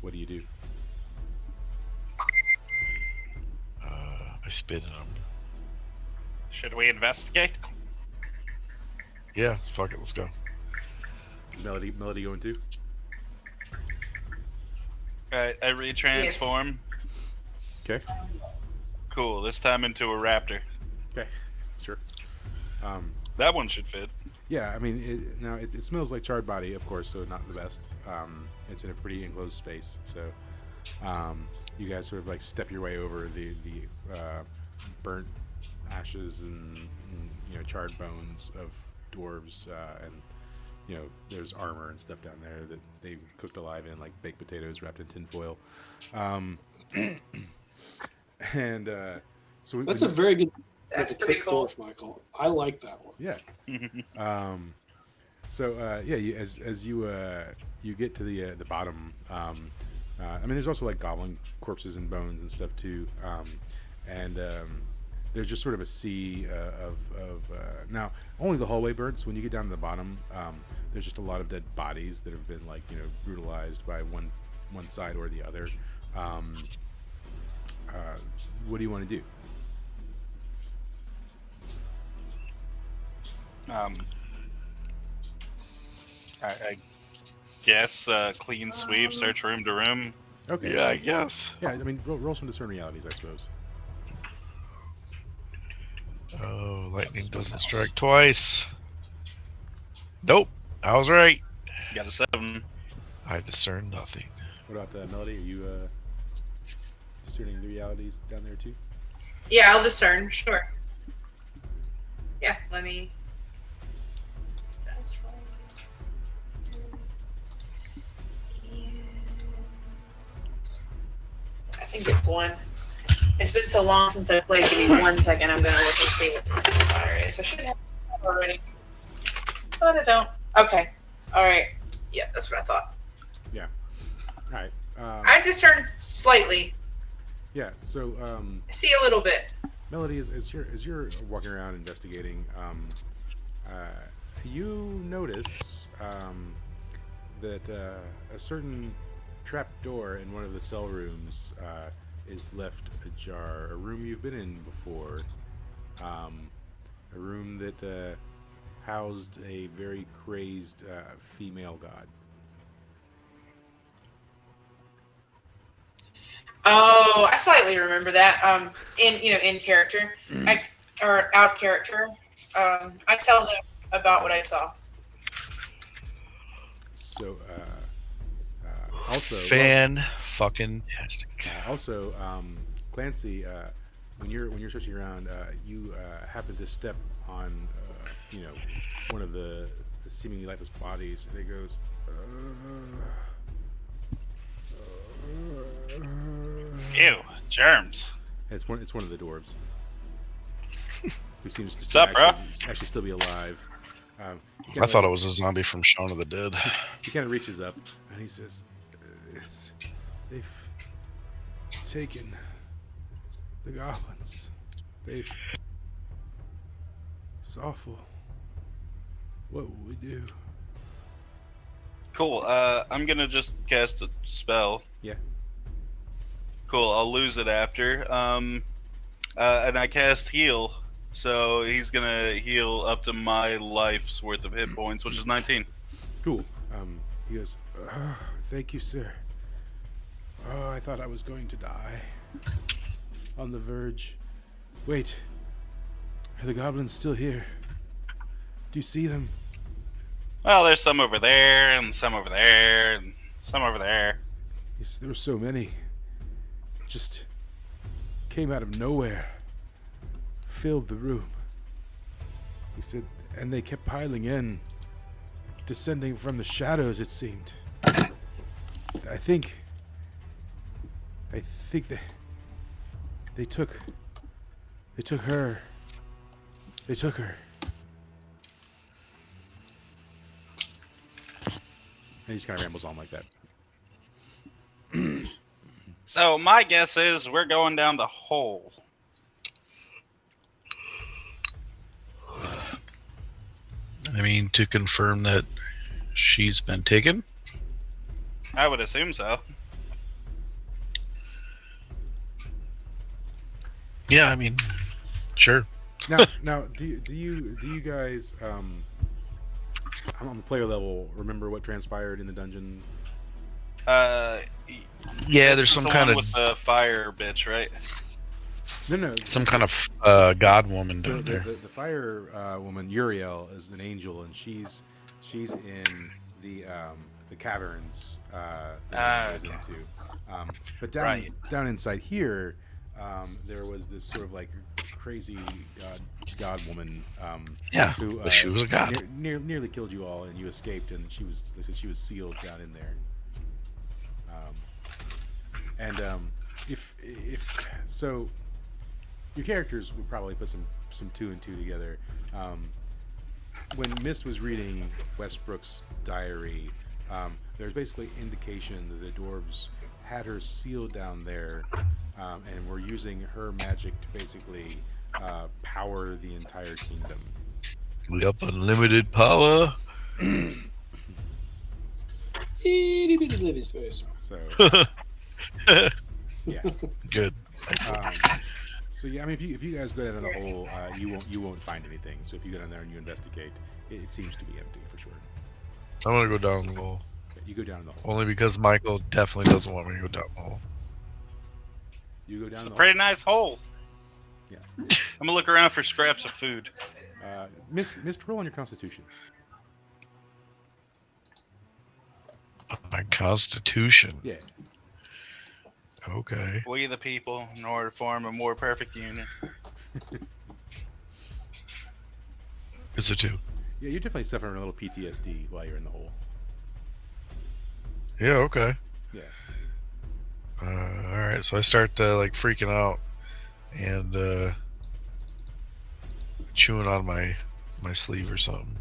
What do you do? I spit in them. Should we investigate? Yeah, fuck it, let's go. Melody going too? I retransform. Okay. Cool. This time into a raptor. Okay. Sure. That one should fit. Yeah, I mean, it smells like charred body, of course, so not the best. It's in a pretty enclosed space, so you guys sort of like step your way over the burnt ashes and you know charred bones of dwarves, and you know there's armor and stuff down there that they cooked alive in like baked potatoes wrapped in tinfoil. And so That's a very good. That's a pretty cooked cool. dwarf, Michael. I like that one. yeah. So yeah, as you get to the bottom, I mean, there's also like goblin corpses and bones and stuff too, and there's just sort of a sea of now only the hallway burnt. So when you get down to the bottom, there's just a lot of dead bodies that have been like brutalized by one side or the other. What do you want to do? I guess clean sweep, search room to room. Okay. Yeah, I guess. Yeah, I mean, roll some discern realities, I suppose. Oh, lightning doesn't strike twice. Nope, I was right. Got a 7. I discern nothing. What about Melody? Are you discerning the realities down there too? Yeah, I'll discern. Sure. Yeah, let me. I think it's 1. It's been so long since I played. Give me 1 second. I'm gonna look and see what the fire is. I should have it already, but I don't. Okay. All right. Yeah, that's what I thought. All right. I discern slightly. Yeah. So I see a little bit. Melody, as you're walking around investigating, you notice that a certain trap door in one of the cell rooms is left ajar. A room you've been in before. A room that housed a very crazed female god. Oh, I slightly remember that. In character, or out character. I tell them about what I saw. So also Fucking tastic. Also, Clancy, when you're searching around, you happen to step on, one of the seemingly lifeless bodies, and it goes. Ew, germs. It's one of the dwarves, who seems to What's up, bro? actually still be alive. I thought it was a zombie from Shaun of the Dead. He kind of reaches up and he says, "They've taken the goblins. It's awful. What will we do?" Cool. I'm gonna just cast a spell. Yeah. Cool. I'll lose it after. And I cast heal, so he's gonna heal up to my life's worth of hit points, which is 19. Cool. He goes, "Thank you, sir. Oh, I thought I was going to die. On the verge. Wait. Are the goblins still here? Do you see them?" Well, there's some over there, and some over there, and some over there. Yes, there were so many. Just came out of nowhere. Filled the room. He said, and they kept piling in. Descending from the shadows, it seemed. I think I think they took her. They took her. And he just kind of rambles on like that. So my guess is we're going down the hole. I mean, to confirm that she's been taken. I would assume so. Yeah, I mean, sure. Now, do you guys on the player level remember what transpired in the dungeon? Yeah, This there's is some the kind one of with the fire bitch, right? No. some kind of god woman down there. The fire woman Uriel is an angel, and she's in the caverns that goes Okay. into. But Right. down inside here, there was this sort of like crazy god woman Yeah, who but she was a god. nearly killed you all, and you escaped, and they said she was sealed down in there. If so, your characters would probably put some two and two together. When Mist was reading Westbrook's diary, there's basically indication that the dwarves had her sealed down there, and were using her magic to basically power the entire kingdom. We got unlimited power. Itty bitty living space. So yeah. Good. So yeah, I mean, if you guys go down the hole, you won't find anything. So if you go down there and you investigate, it seems to be empty for sure. I'm gonna go down the hole. Okay, you go down the hole. Only because Michael definitely doesn't want me to go down the hole. You go down It's a the pretty nice hole. Yeah. I'm gonna look around for scraps of food. hole. Mist, roll on your Constitution. My constitution. Yeah. Okay. We the people, in order to form a more perfect union. It's a 2. Yeah, you're definitely suffering a little PTSD while you're in the hole. Yeah. Okay. Yeah. All right. So I start like freaking out and chewing on my sleeve or something.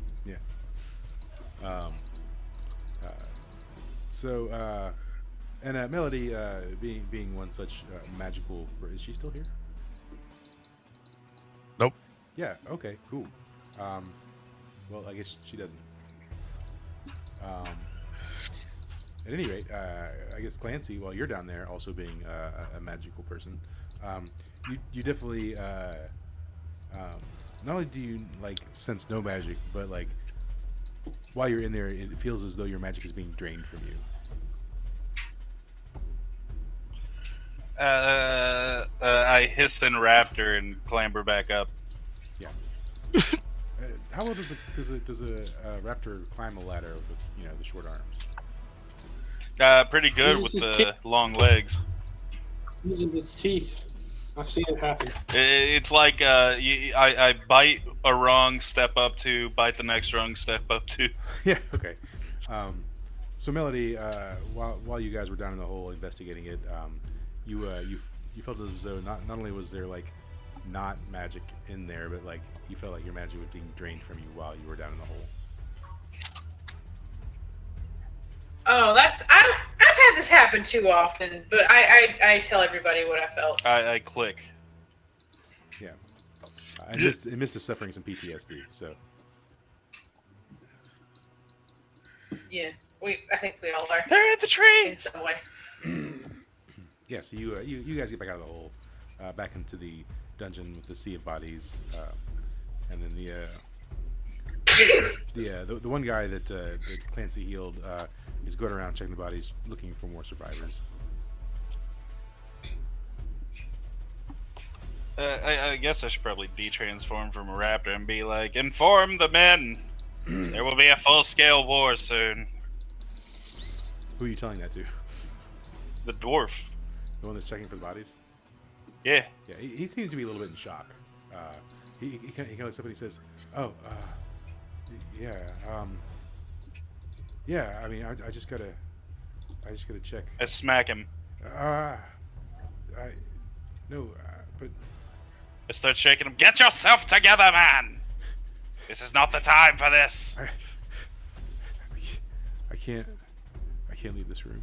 And Melody, being one such magical, is she still here? Nope. Yeah. Okay. Cool. Well, I guess she doesn't. At any rate, I guess Clancy, while you're down there, also being a magical person, you definitely not only do you like sense no magic, but like while you're in there, it feels as though your magic is being drained from you. I hiss and raptor and clamber back up. Yeah. How well does a raptor climb a ladder with the short arms? Pretty good with This is the long legs. Uses its teeth. I've seen it happen. It's like I bite a rung, step up to, bite the next rung, step up to. Yeah. Okay. So Melody, while you guys were down in the hole investigating it, you felt as though not only was there like not magic in there, but like you felt like your magic was being drained from you while you were down in the hole. Oh, I've had this happen too often, but I tell everybody what I felt. I click. Yeah. And Mist is suffering some PTSD, so. Yeah, I think we all are. They're in the In trees. some way. Yeah, so you guys get back out of the hole, back into the dungeon with the sea of bodies, and then the one guy that Clancy healed is going around checking the bodies, looking for more survivors. I guess I should probably de-transform from a raptor and be like, inform the men. There will be a full-scale war soon. Who are you telling that to? The dwarf. The one that's checking for the bodies? Yeah. Yeah, he seems to be a little bit in shock. He kind of looks up and he says, "Oh, yeah, yeah. I mean, I just gotta check. I smack him. no, but I start shaking him. Get yourself together, man! This is not the time for this. I can't leave this room.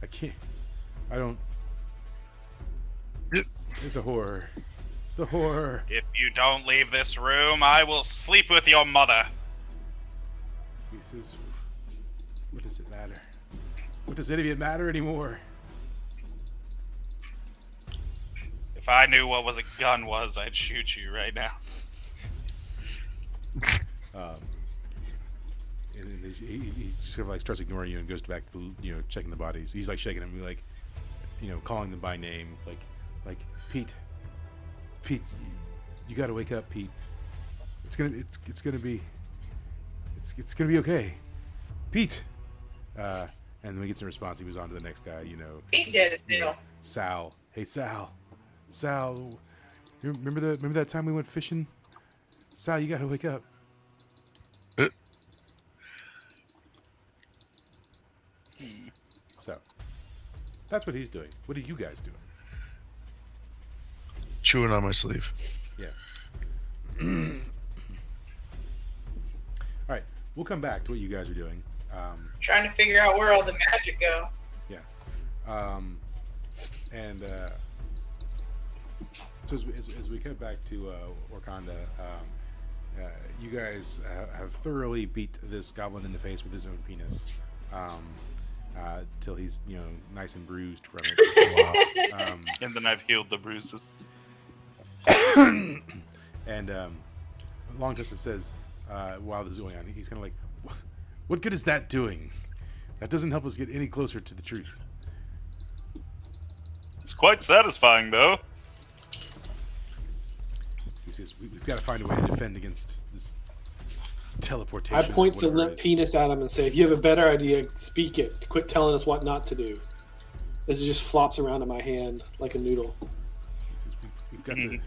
I can't. I don't. It's a horror. The horror. If you don't leave this room, I will sleep with your mother. He says, what does it matter? What does any of it matter anymore? If I knew what a gun was, I'd shoot you right now. And then he sort of like starts ignoring you and goes back to checking the bodies. He's like shaking them, like calling them by name, like Pete, you got to wake up, Pete. It's gonna be okay, Pete. And when he gets a response, he moves on to the next guy. Pete dead still. Sal. Hey, Sal. You remember that time we went fishing? Sal, you got to wake up. So, that's what he's doing. What are you guys doing? Chewing on my sleeve. Yeah. All right, we'll come back to what you guys are doing. Trying to figure out where all the magic go. Yeah. So as we cut back to Wakanda, you guys have thoroughly beat this goblin in the face with his own penis. Till he's nice and bruised from it. Wow. And then I've healed the bruises. And Long Justice says, while this is going on, he's kind of like, "What good is that doing? That doesn't help us get any closer to the truth." It's quite satisfying, though. He says, "We've got to find a way to defend against this teleportation." I point the whatever limp it is." penis at him and say, if you have a better idea, speak it. Quit telling us what not to do. As it just flops around in my hand like a noodle. He says, "We've got to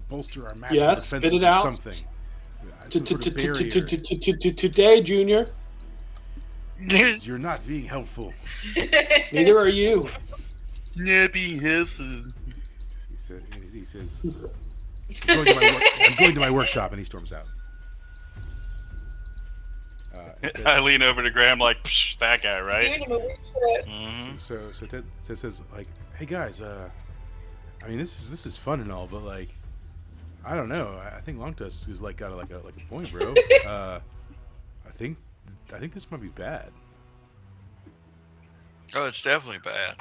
bolster our Yes, magical spit defenses it or out. something. Some sort of barrier. Today, Junior. You're not being helpful." Neither are you. Yeah, being helpful. He says, I'm going to my workshop, and he storms out. I lean over to Graham like, psh, that guy, right? Even a weird shit. Mm-hmm. So Ted says, like, "Hey guys, I mean this is fun and all, but like, I don't know. I think Longtusk is like got like a point, bro. I think this might be bad." Oh, it's definitely bad.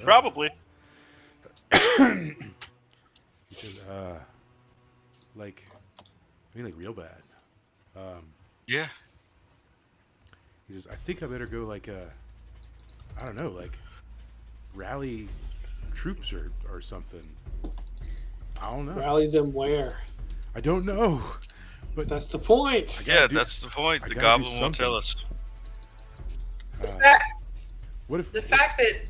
Probably. He says, like, I mean, like real bad. Yeah. He says, "I think I better go like I don't know, like rally troops or something. I don't know. Rally them where? I don't know. But That's the point. Yeah, do- that's the point. I The gotta do goblin won't tell us. what if The fact that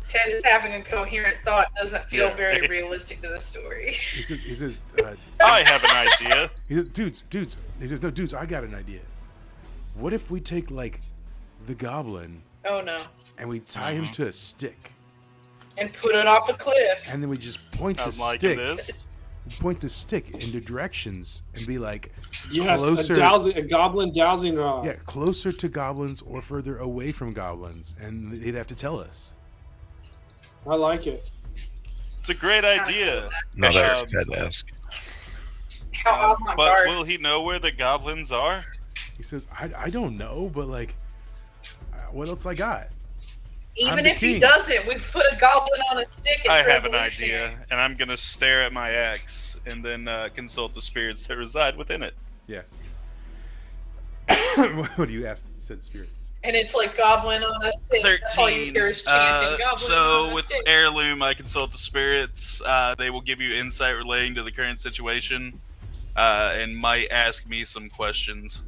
Ted is having a coherent thought doesn't feel Yeah. very realistic to the story. he says I have an idea. he says, dudes. He says, "No, dudes, I got an idea. What if we take like the goblin Oh no. and we tie him to a stick, And put it off a cliff. and then we just point the I'm liking stick, this. point the stick into directions, and be like, Yes, closer, a goblin dowsing rod. yeah, closer to goblins or further away from goblins, and they'd have to tell us." I like it. It's a great idea. No, that's Um, badass. How avant But garde. will he know where the goblins are? He says, I don't know, but like, what else I got? I'm Even the if king. he doesn't, we've put a goblin on a stick. It's I have an revolutionary. idea, and I'm gonna stare at my axe and then consult the spirits that reside within it. Yeah. What do you ask? Said spirits. And it's like goblin on a stick. That's all you 13. hear is chanting goblin So on a with stick. heirloom, I consult the spirits. They will give you insight relating to the current situation, and might ask me some questions.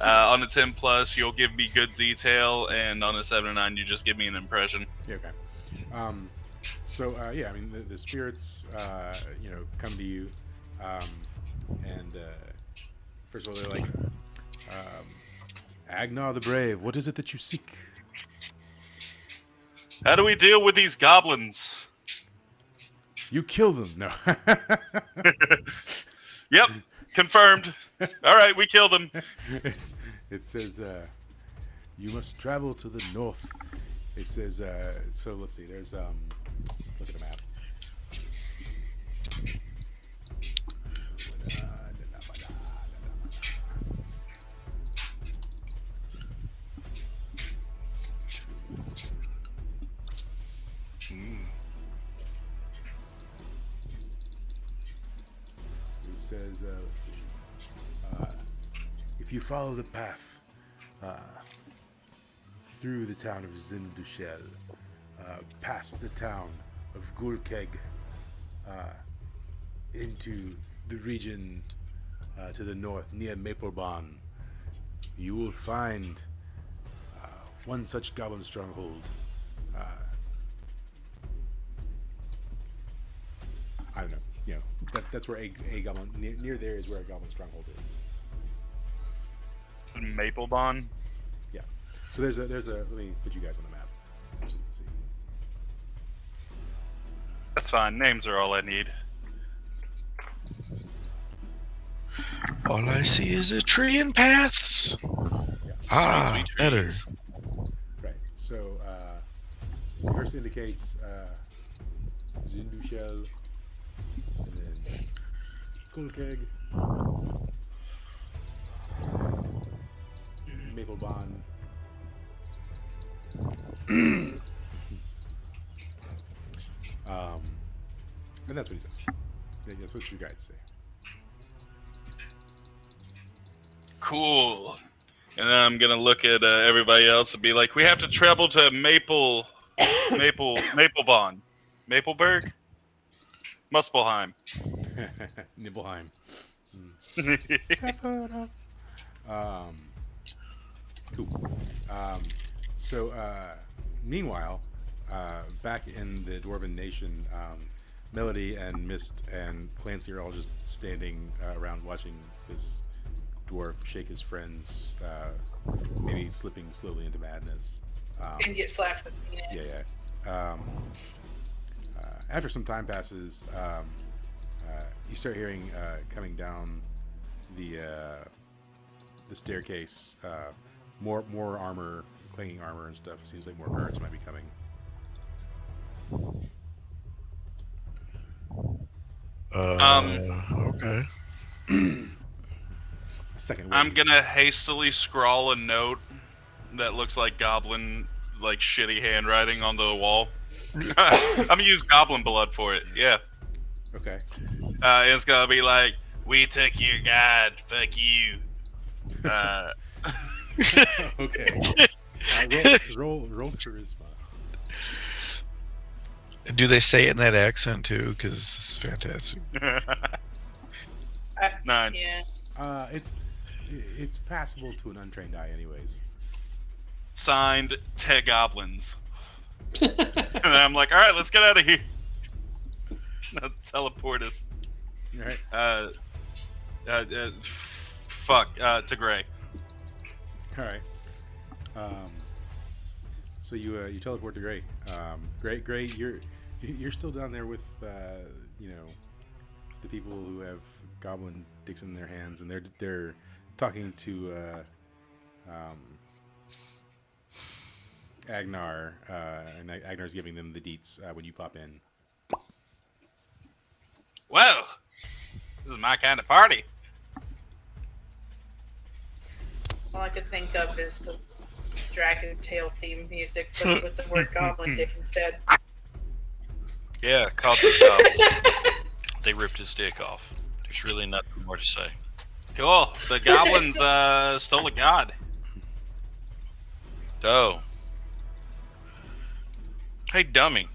On a 10 plus, you'll give me good detail, and on a 7 or 9, you just give me an impression. Yeah. Okay. Yeah, I mean the spirits, come to you, and first of all they're like, Agnar the Brave, what is it that you seek? How do we deal with these goblins? You kill them. No. Yep, confirmed. All right, we killed them. It says you must travel to the north. It says so. Let's see. There's look at the map. It says, let's see. If you follow the path through the town of Zindushel, past the town of Gulkeg, into the region to the north near Mapleban, you will find one such goblin stronghold. I don't know. You know, that's where a goblin near there is where a goblin stronghold is. Maple Bond. Yeah. So there's a let me put you guys on the map so you can see. That's fine. Names are all I need. All I see is a tree and paths. Yeah. Sweet Better. trees. Right. So the first indicates Zindushel, and then Kulkeg, Mapleban. And that's what he says. Yeah, that's what your guides say. Cool. And then I'm gonna look at everybody else and be like, we have to travel to Maplebon, Mapleburg, Muspelheim. Nibelheim. Cool. So, meanwhile, back in the Dwarven Nation, Melody and Mist and Clancy are all just standing around watching this dwarf shake his friends, maybe slipping slowly into madness. And get slapped with penis. Yeah. After some time passes, you start hearing coming down the staircase, more armor, clanging armor and stuff. It seems like more guards might be coming. Okay. Second wave. I'm gonna hastily scrawl a note that looks like goblin, like shitty handwriting onto the wall. I'm gonna use goblin blood for it. Yeah. Okay. It's gonna be like, we took your guide. Fuck you. Okay. Roll charisma. Do they say it in that accent too? Because it's fantastic. 9. Yeah. It's passable to an untrained eye, anyways. Signed, Te Goblins. And I'm like, all right, let's get out of here. Teleport us. All right. To Gray. All right. So you teleport to Gray. Gray, you're still down there with the people who have goblin dicks in their hands, and they're talking to Agnar, and Agnar's giving them the deets when you pop in. Whoa, this is my kind of party. All I could think of is the Dragon Tail theme music, but with the word goblin dick instead. Yeah, called this goblin. They ripped his dick off. There's really nothing more to say. Cool. The goblins stole a god. Oh. Hey, dummy.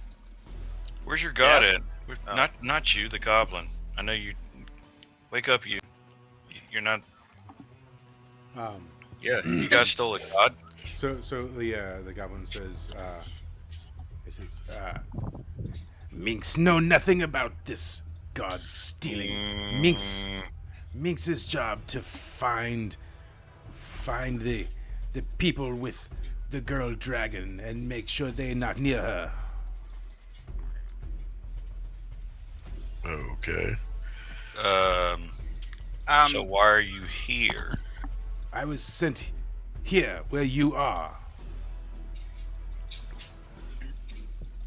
Where's your god Yes? at? Oh. Not you, the goblin. I know you. Wake up, you. You're not. Yeah, you guys stole a god. So the goblin says, Minx know nothing about this god stealing. Minx's job to find the people with the girl dragon and make sure they're not near her. Okay. So why are you here? I was sent here where you are.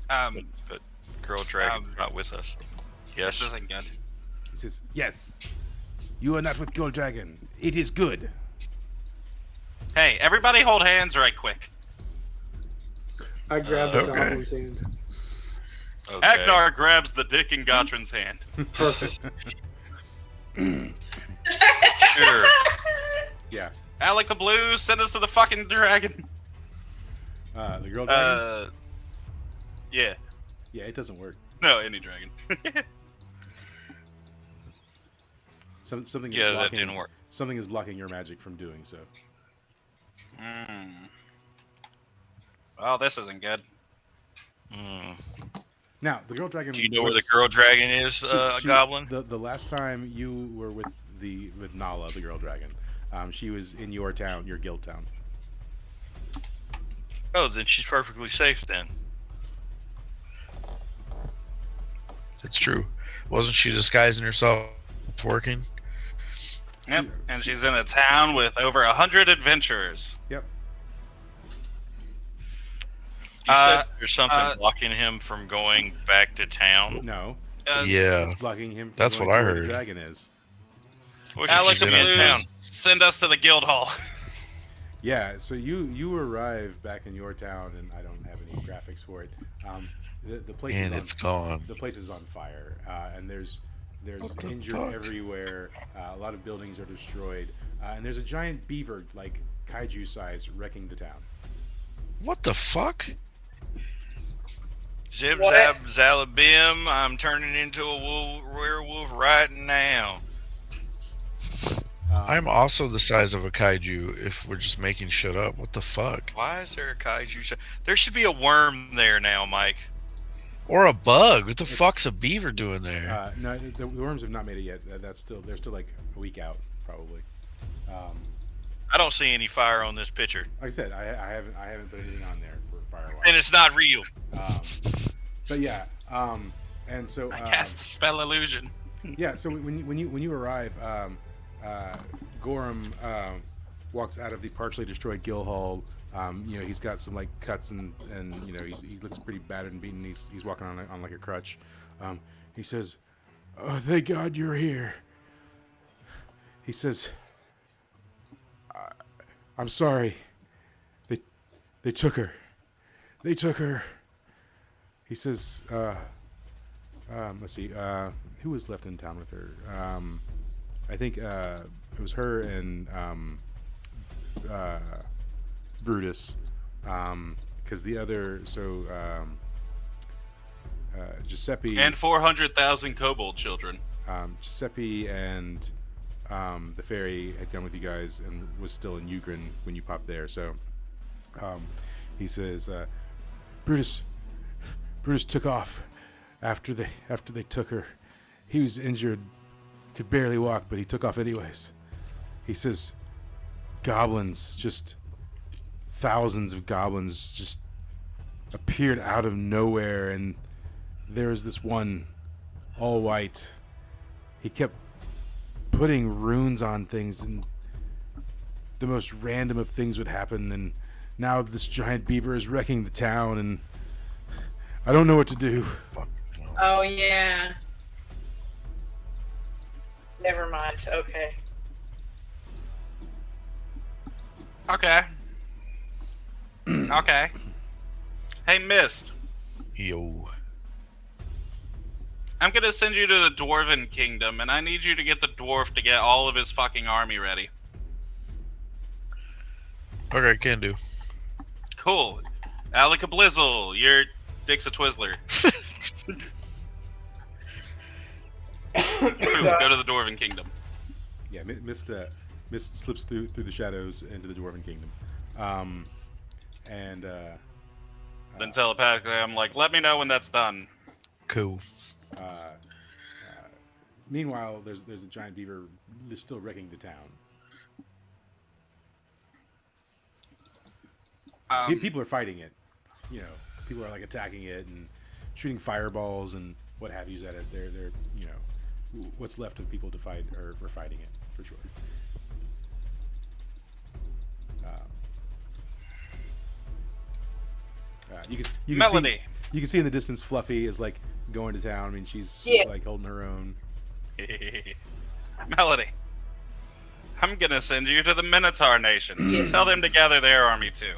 But Girl Dragon's not with us. Yes. This isn't good. He says, yes, you are not with Gold Dragon. It is good. Hey, everybody hold hands right quick. I grab the Okay. goblin's hand. Okay. Agnar grabs the dick in Gotrin's hand. Perfect. Sure. Yeah. Alaka Blue, send us to the fucking dragon. The girl dragon? Yeah. Yeah, it doesn't work. No, any dragon. Something is Yeah, that blocking, didn't work. Something is blocking your magic from doing so. Well, this isn't good. Hmm. Now, the girl dragon. Do you know where the was- girl dragon is, she- Goblin? The last time you were with Nala, the girl dragon, she was in your town, your guild town. Oh, then she's perfectly safe then. That's true. Wasn't she disguising herself working? Yep, and she's in a town with over 100 adventurers. Yep. You said there's something blocking him from going back to town. No, Yeah. it's blocking him. From That's going what to I where heard. The dragon is. Well, Alaka she's in our Blue, town. send us to the guild hall. Yeah. So you arrive back in your town, and I don't have any graphics for it. The place And is it's gone. the place is on fire, and there's What the injured fuck? everywhere. A lot of buildings are destroyed, and there's a giant beaver, like kaiju size, wrecking the town. What the fuck? Zip What? zap zalabim, I'm turning into a werewolf right now. I'm also the size of a kaiju if we're just making shit up. What the fuck? Why is there a kaiju? There should be a worm there now, Mike. Or a bug. What the It's- fuck's a beaver doing there? No, the worms have not made it yet. They're still like a week out, probably. I don't see any fire on this picture, Like I said, I haven't put anything on there for Firewatch. and it's not real. But yeah, and so I cast a spell illusion. yeah. So when you arrive, Gorham walks out of the partially destroyed guild hall. He's got some like cuts and he looks pretty battered and beaten. He's walking on like a crutch. He says, "Oh, thank God you're here." He says, "I'm sorry. They took her. They took her." He says, let's see, who was left in town with her? I think it was her and Brutus, because the other, Giuseppe And 400,000 kobold children. Giuseppe and the fairy had gone with you guys and was still in Ugrin when you popped there. So he says, Brutus took off after they took her. He was injured, could barely walk, but he took off anyways. He says, goblins, just thousands of goblins just appeared out of nowhere, and there was this one, all white. He kept putting runes on things, and the most random of things would happen, and now this giant beaver is wrecking the town, and I don't know what to do. Oh yeah. Never mind. Okay. Okay. Okay. Hey, Mist. Yo. I'm gonna send you to the Dwarven Kingdom, and I need you to get the dwarf to get all of his fucking army ready. Okay, can do. Cool. Alaka Blizzle, your dick's a Twizzler. Proof, go to the Dwarven Kingdom. Yeah, Mist slips through the shadows into the Dwarven Kingdom, and Then telepathically, I'm like, let me know when that's done. Cool. meanwhile, there's a giant beaver still wrecking the town. People are fighting it. You know, people are like attacking it and shooting fireballs and what have you at it. They're you know, what's left of people to fight are fighting it for sure. You can Melody. see, you can see in the distance Fluffy is like going to town. I mean, she's Yeah. like holding her own. Melody. I'm gonna send you to the Minotaur Nation. Yes. Tell them to gather their army too.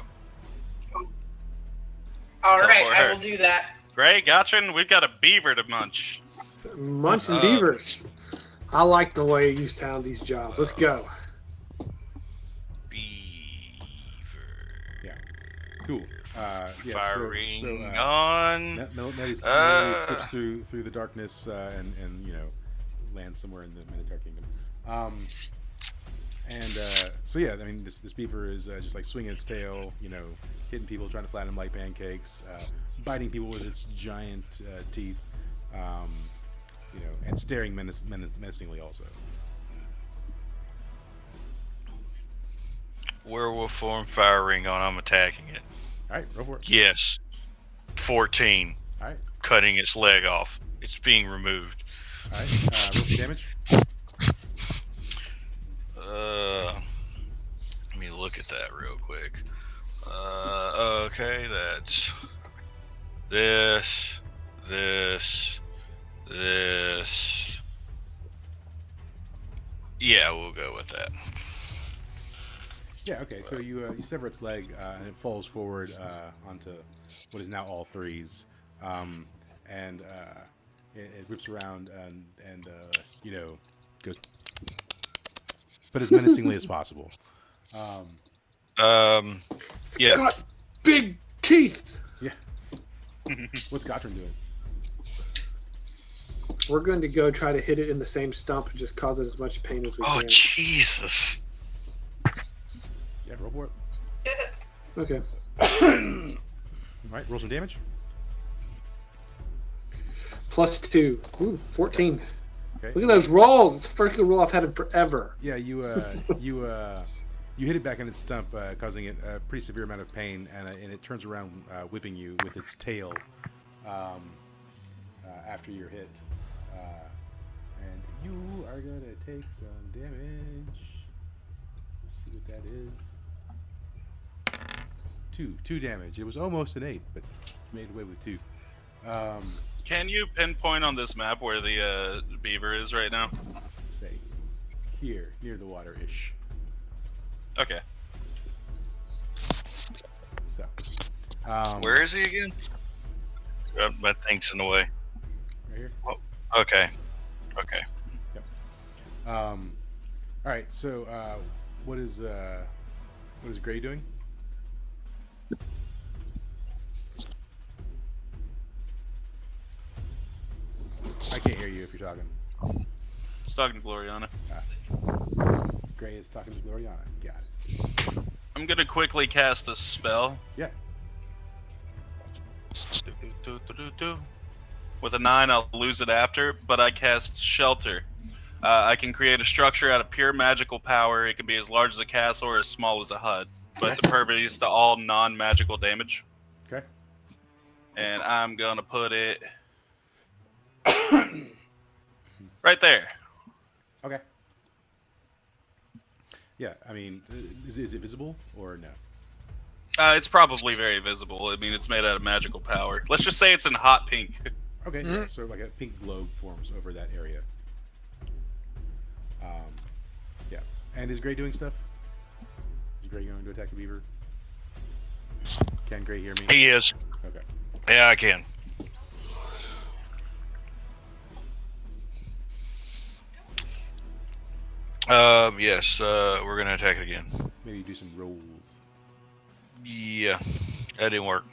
All right, Teleport I her. will do that. Gray, Gotrin, we've got a beaver to munch. Munching beavers. I like the way you sound these jobs. Let's go. Beaver. Yeah. Cool. Yeah. Firing So, on. Melody slips through the darkness and you know lands somewhere in the Minotaur Kingdom. So yeah, I mean this beaver is just like swinging its tail, you know, hitting people, trying to flatten them like pancakes, biting people with its giant teeth, you know, and staring menacingly also. Werewolf form firing on. I'm attacking it. All right, roll for it. Yes. 14. All right, Cutting its leg off. It's being removed. all right. Roll some damage. Let me look at that real quick. Okay, that's this. Yeah, we'll go with that. Yeah. Okay. So you sever its leg and it falls forward onto what is now all threes, and it whips around and you know goes, but as menacingly as possible. It's Yeah. got big teeth. Yeah. What's Gotram doing? We're going to go try to hit it in the same stump and just cause it as much pain as we Oh can. Jesus! Yeah, roll for it. Okay. All right, roll some damage. +2. Ooh, 14. Okay. Look at those rolls. It's the first good roll I've had in forever. Yeah, you hit it back on its stump, causing it a pretty severe amount of pain, and it turns around, whipping you with its tail after you're hit. And you are gonna take some damage. Let's see what that is. Two damage. It was almost an 8, but made away with 2. Can you pinpoint on this map where the beaver is right now? Say here, near the water-ish. Okay. So, Where is he again? My thing's in the way. right here. Okay. Okay. All right. So, what is Gray doing? I can't hear you if you're talking. I was talking to Gloriana. Gray is talking to Gloriana. Got it. I'm gonna quickly cast a spell. Yeah. With a 9, I'll lose it after, but I cast Shelter. I can create a structure out of pure magical power. It can be as large as a castle or as small as a hut, but it's impervious to all non-magical damage. Okay. And I'm gonna put it right there. Okay. Yeah. I mean, is it visible or no? It's probably very visible. I mean, it's made out of magical power. Let's just say it's in hot pink. Okay. Yeah, so like a pink globe forms over that area. Yeah. And is Gray doing stuff? Is Gray going to attack the beaver? Can Gray hear me? He is. Okay. Yeah, I can. Yes, we're gonna attack it again. Maybe do some rolls. Yeah, that didn't work.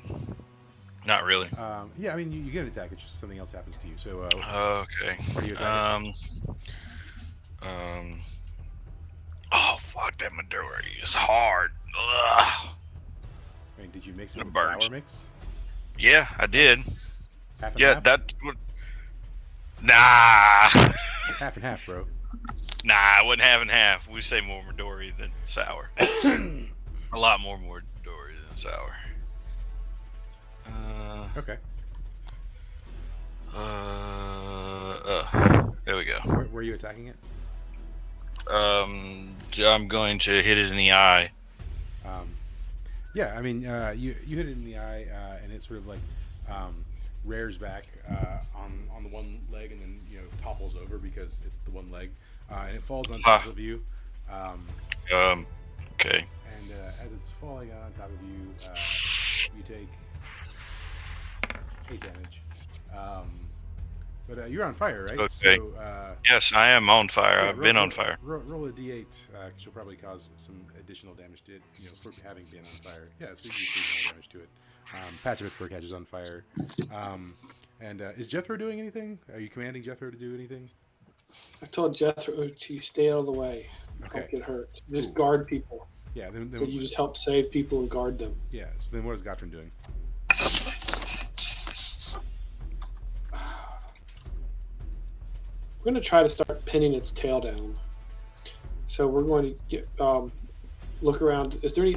Not really. Yeah, I mean, you get an attack. It's just something else happens to you. So, Okay. what are you attacking? Oh fuck, that Midori is hard. Ugh. I mean, did you mix it It with burns. sour mix? Yeah, I did. Half and Yeah, half? that would. Nah. Half and half, bro. Nah, I wouldn't have and half. We say more Midori than sour. A lot more Midori than hour. Okay. There we go. Where are you attacking it? I'm going to hit it in the eye. Yeah, I mean, you hit it in the eye, and it sort of like rears back on the one leg, and then topples over because it's the one leg, and it falls on top of you. Okay. And as it's falling on top of you, you take 8 damage. But you're on fire, right? Okay. So, Yes, I am on fire. yeah, I've been on fire. Roll a d8, because you'll probably cause some additional damage to it, for having been on fire. Yeah, so you do 3 more damage to it. Patch of it before it catches on fire. And is Jethro doing anything? Are you commanding Jethro to do anything? I told Jethro to stay out of the way. Okay. Don't get hurt. Just Cool. guard people. Yeah. Then So you just help save people and guard them. yeah. So then, what is Gottrin doing? We're going to try to start pinning its tail down. So we're going to get look around. Is there any?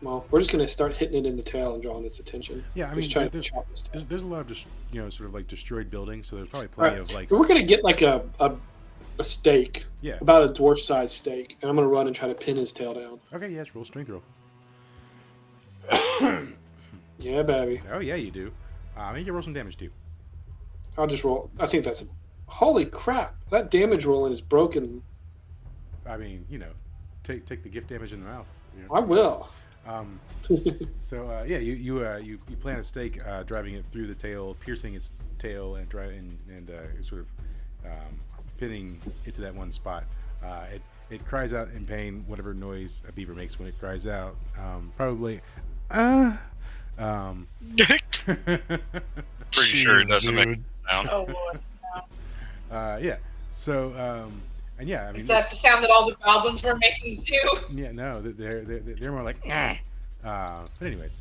We're just going to start hitting it in the tail and drawing its attention. Yeah, I Just mean, trying to chop its tail. there's a lot of just sort of like destroyed buildings, so there's probably plenty of like. We're going to get like a stake, Yeah. about a dwarf-sized stake, and I'm going to run and try to pin his tail down. Okay. Yes. Roll strength roll. Yeah, baby. Oh yeah, you do. I mean, you roll some damage too. I'll just roll. I think that's. Holy crap! That damage rolling is broken. I mean, take the gift damage in the mouth. I will. So yeah, you plant a stake, driving it through the tail, piercing its tail, and sort of pinning it to that one spot. It cries out in pain, whatever noise a beaver makes when it cries out. Probably. Pretty sure it doesn't make a sound. Oh lord. Yeah. So and yeah, I mean, Is that the sound that all the goblins were making too? yeah, no, they're more like. But anyways,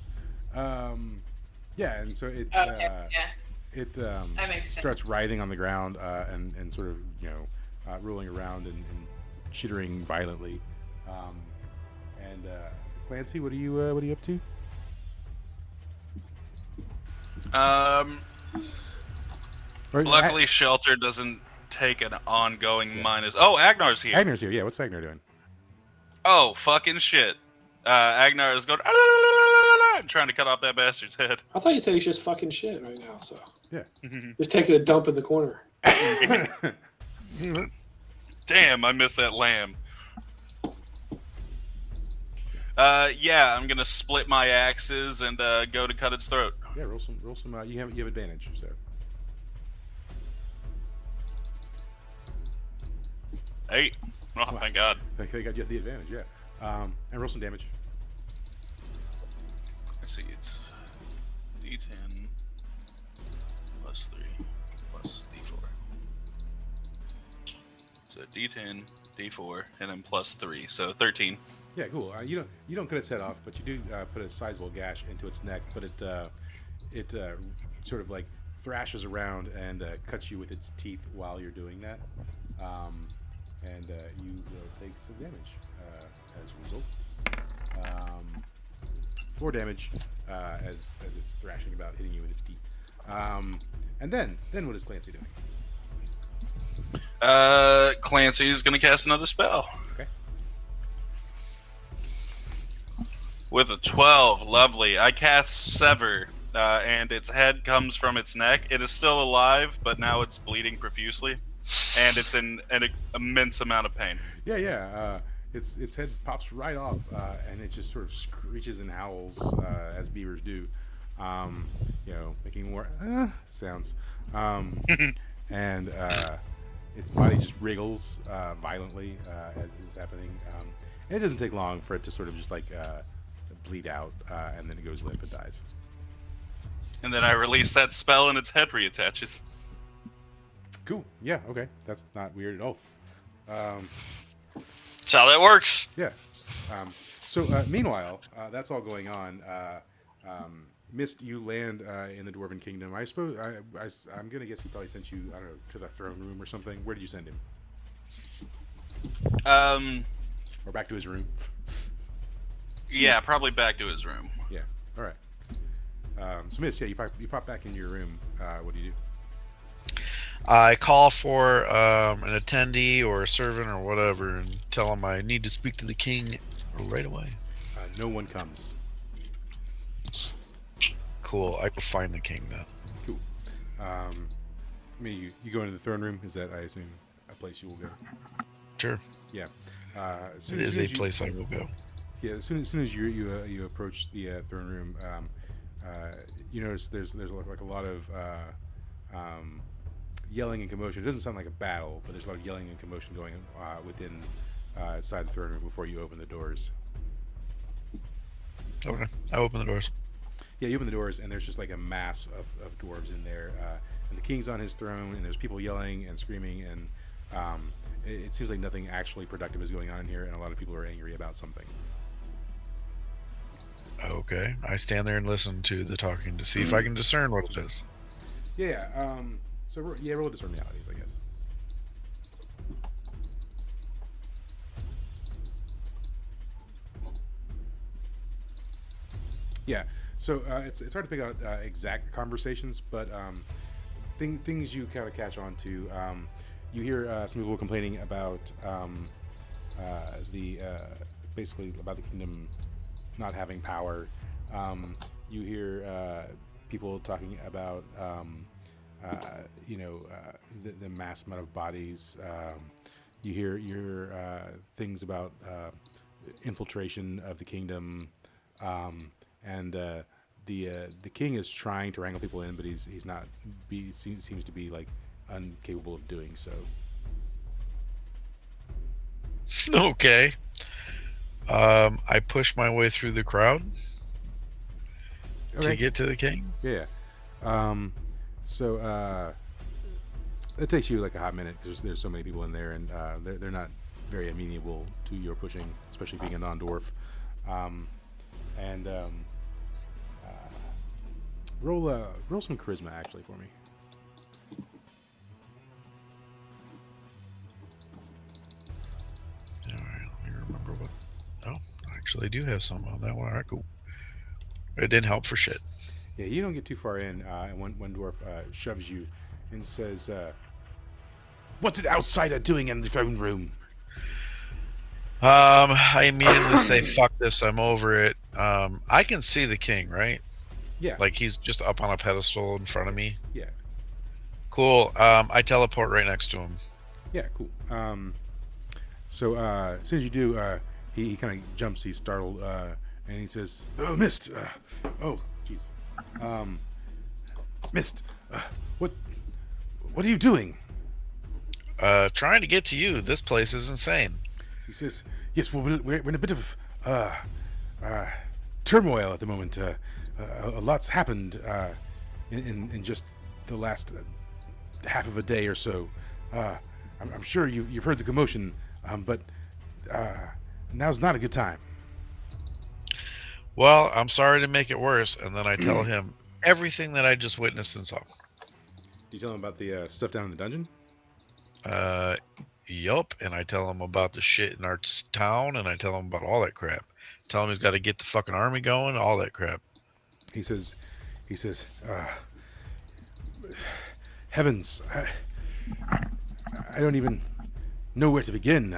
yeah, and so it Okay, yeah. it That makes starts sense. writhing on the ground and sort of rolling around and chittering violently. And Clancy, what are you up to? Luckily, shelter doesn't take an ongoing minus. Oh, Agnar's here. Agnar's here. Yeah, what's Agnar doing? Oh, fucking shit. Agnar is going and trying to cut off that bastard's head. I thought you said he's just fucking shit right now. So Yeah. just taking a dump in the corner. Damn, I missed that lamb. Yeah, I'm gonna split my axes and go to cut its throat. Yeah, roll some. You have advantage. So 8. Oh, thank God. they got you the advantage. Yeah. And roll some damage. Let's see, it's D10 plus 3 plus D4. So D10, D4, and then plus 3, so 13. Yeah, cool. You don't cut its head off, but you do put a sizable gash into its neck. But it sort of like thrashes around and cuts you with its teeth while you're doing that, and you will take some damage as a result. 4 damage as it's thrashing about, hitting you with its teeth. And then what is Clancy doing? Clancy's gonna cast another spell. Okay. With a 12, lovely. I cast Sever, and its head comes from its neck. It is still alive, but now it's bleeding profusely, and it's in an immense amount of pain. Yeah. Its head pops right off, and it just sort of screeches and howls as beavers do, making more sounds. And its body just wriggles violently as this is happening. And it doesn't take long for it to sort of just like bleed out, and then it goes limp and dies. And then I release that spell, and its head reattaches. Cool. Yeah. Okay. That's not weird at all. That's how that works. Yeah. So meanwhile, that's all going on. Mist, you land in the Dwarven Kingdom. I suppose I'm gonna guess he probably sent you, I don't know, to the throne room or something. Where did you send him? Or back to his room? Yeah, probably back to his room. Yeah. All right. So, Miss, yeah, you pop back into your room. What do you do? I call for an attendee or a servant or whatever and tell them I need to speak to the king right away. No one comes. Cool. I go find the king then. Cool. I mean, you go into the throne room. Is that, I assume, a place you will go? Sure. Yeah. As It soon is as a you- place I will go. Yeah, as soon as you approach the throne room, you notice there's like a lot of yelling and commotion. It doesn't sound like a battle, but there's a lot of yelling and commotion going within inside the throne room before you open the doors. Okay. I open the doors. Yeah, you open the doors, and there's just like a mass of dwarves in there, and the king's on his throne, and there's people yelling and screaming, and it seems like nothing actually productive is going on in here, and a lot of people are angry about something. Okay. I stand there and listen to the talking to see if I can discern what it is. Yeah. Roll a discern realities, I guess. Yeah. So it's hard to pick out exact conversations, but things you kind of catch on to. You hear some people complaining about the basically about the kingdom not having power. You hear people talking about the mass amount of bodies. You hear things about infiltration of the kingdom, and the king is trying to wrangle people in, but he's not. Seems to be like incapable of doing so. Okay. I push my way through the crowd to get to the king. Yeah. So it takes you like a hot minute because there's so many people in there, and they're not very amenable to your pushing, especially being a non-dwarf. Roll some charisma actually for me. All right, let me remember what. Oh, I actually do have some on that one. All right, cool. It didn't help for shit. Yeah, you don't get too far in, and one dwarf shoves you and says, "What's an outsider doing in the throne room?" I immediately say, "Fuck this! I'm over it." I can see the king, right? Yeah. Like he's just up on a pedestal in front of me. Yeah. Cool. I teleport right next to him. Yeah, cool. So as soon as you do, he kind of jumps. He's startled, and he says, "Oh, Mist! Oh, jeez, Mist! What are you doing?" Trying to get to you. This place is insane. He says, "Yes, well, we're in a bit of turmoil at the moment. A lot's happened in just the last half of a day or so. I'm sure you've heard the commotion, but now's not a good time." Well, I'm sorry to make it worse, and then I tell him everything that I just witnessed and saw. Do you tell him about the stuff down in the dungeon? Yup, and I tell him about the shit in our town, and I tell him about all that crap. Tell him he's got to get the fucking army going, all that crap. He says, "Heavens, I don't even know where to begin.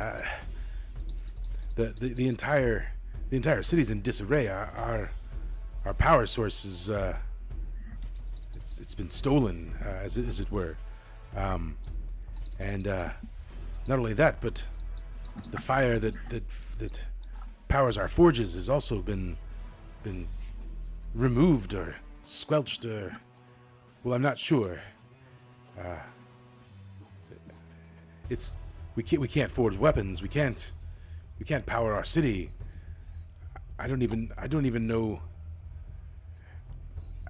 The entire city's in disarray. Our power source is it's been stolen, as it were, and not only that, but the fire that powers our forges has also been removed or squelched, or well, I'm not sure. We can't forge weapons. We can't power our city. I don't even know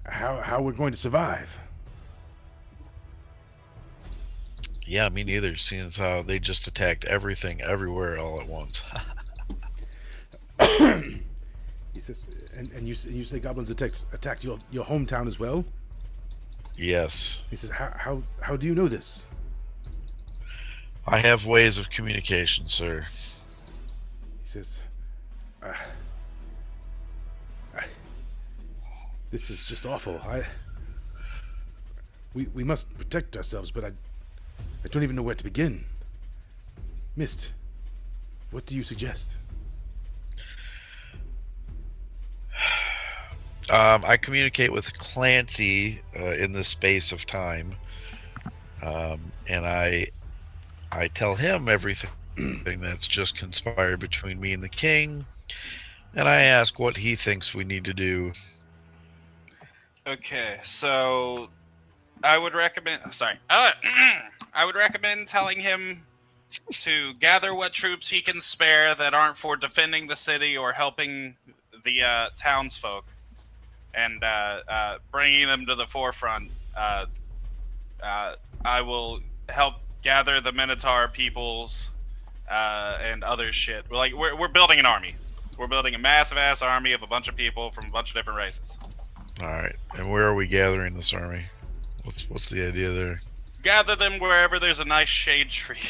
how we're going to survive." Yeah, me neither, seeing as how they just attacked everything everywhere all at once. He says, and you say goblins attacked your hometown as well? Yes. He says, how do you know this? I have ways of communication, sir. He says, This is just awful. We must protect ourselves, but I don't even know where to begin. Mist, what do you suggest? I communicate with Clancy in this space of time, and I tell him everything that's just conspired between me and the king, and I ask what he thinks we need to do. Okay, so I would recommend. Sorry, I would recommend telling him to gather what troops he can spare that aren't for defending the city or helping the townsfolk, and bringing them to the forefront. I will help gather the Minotaur peoples and other shit. We're building an army. We're building a massive ass army of a bunch of people from a bunch of different races. All right, and where are we gathering this army? What's the idea there? Gather them wherever there's a nice shade tree.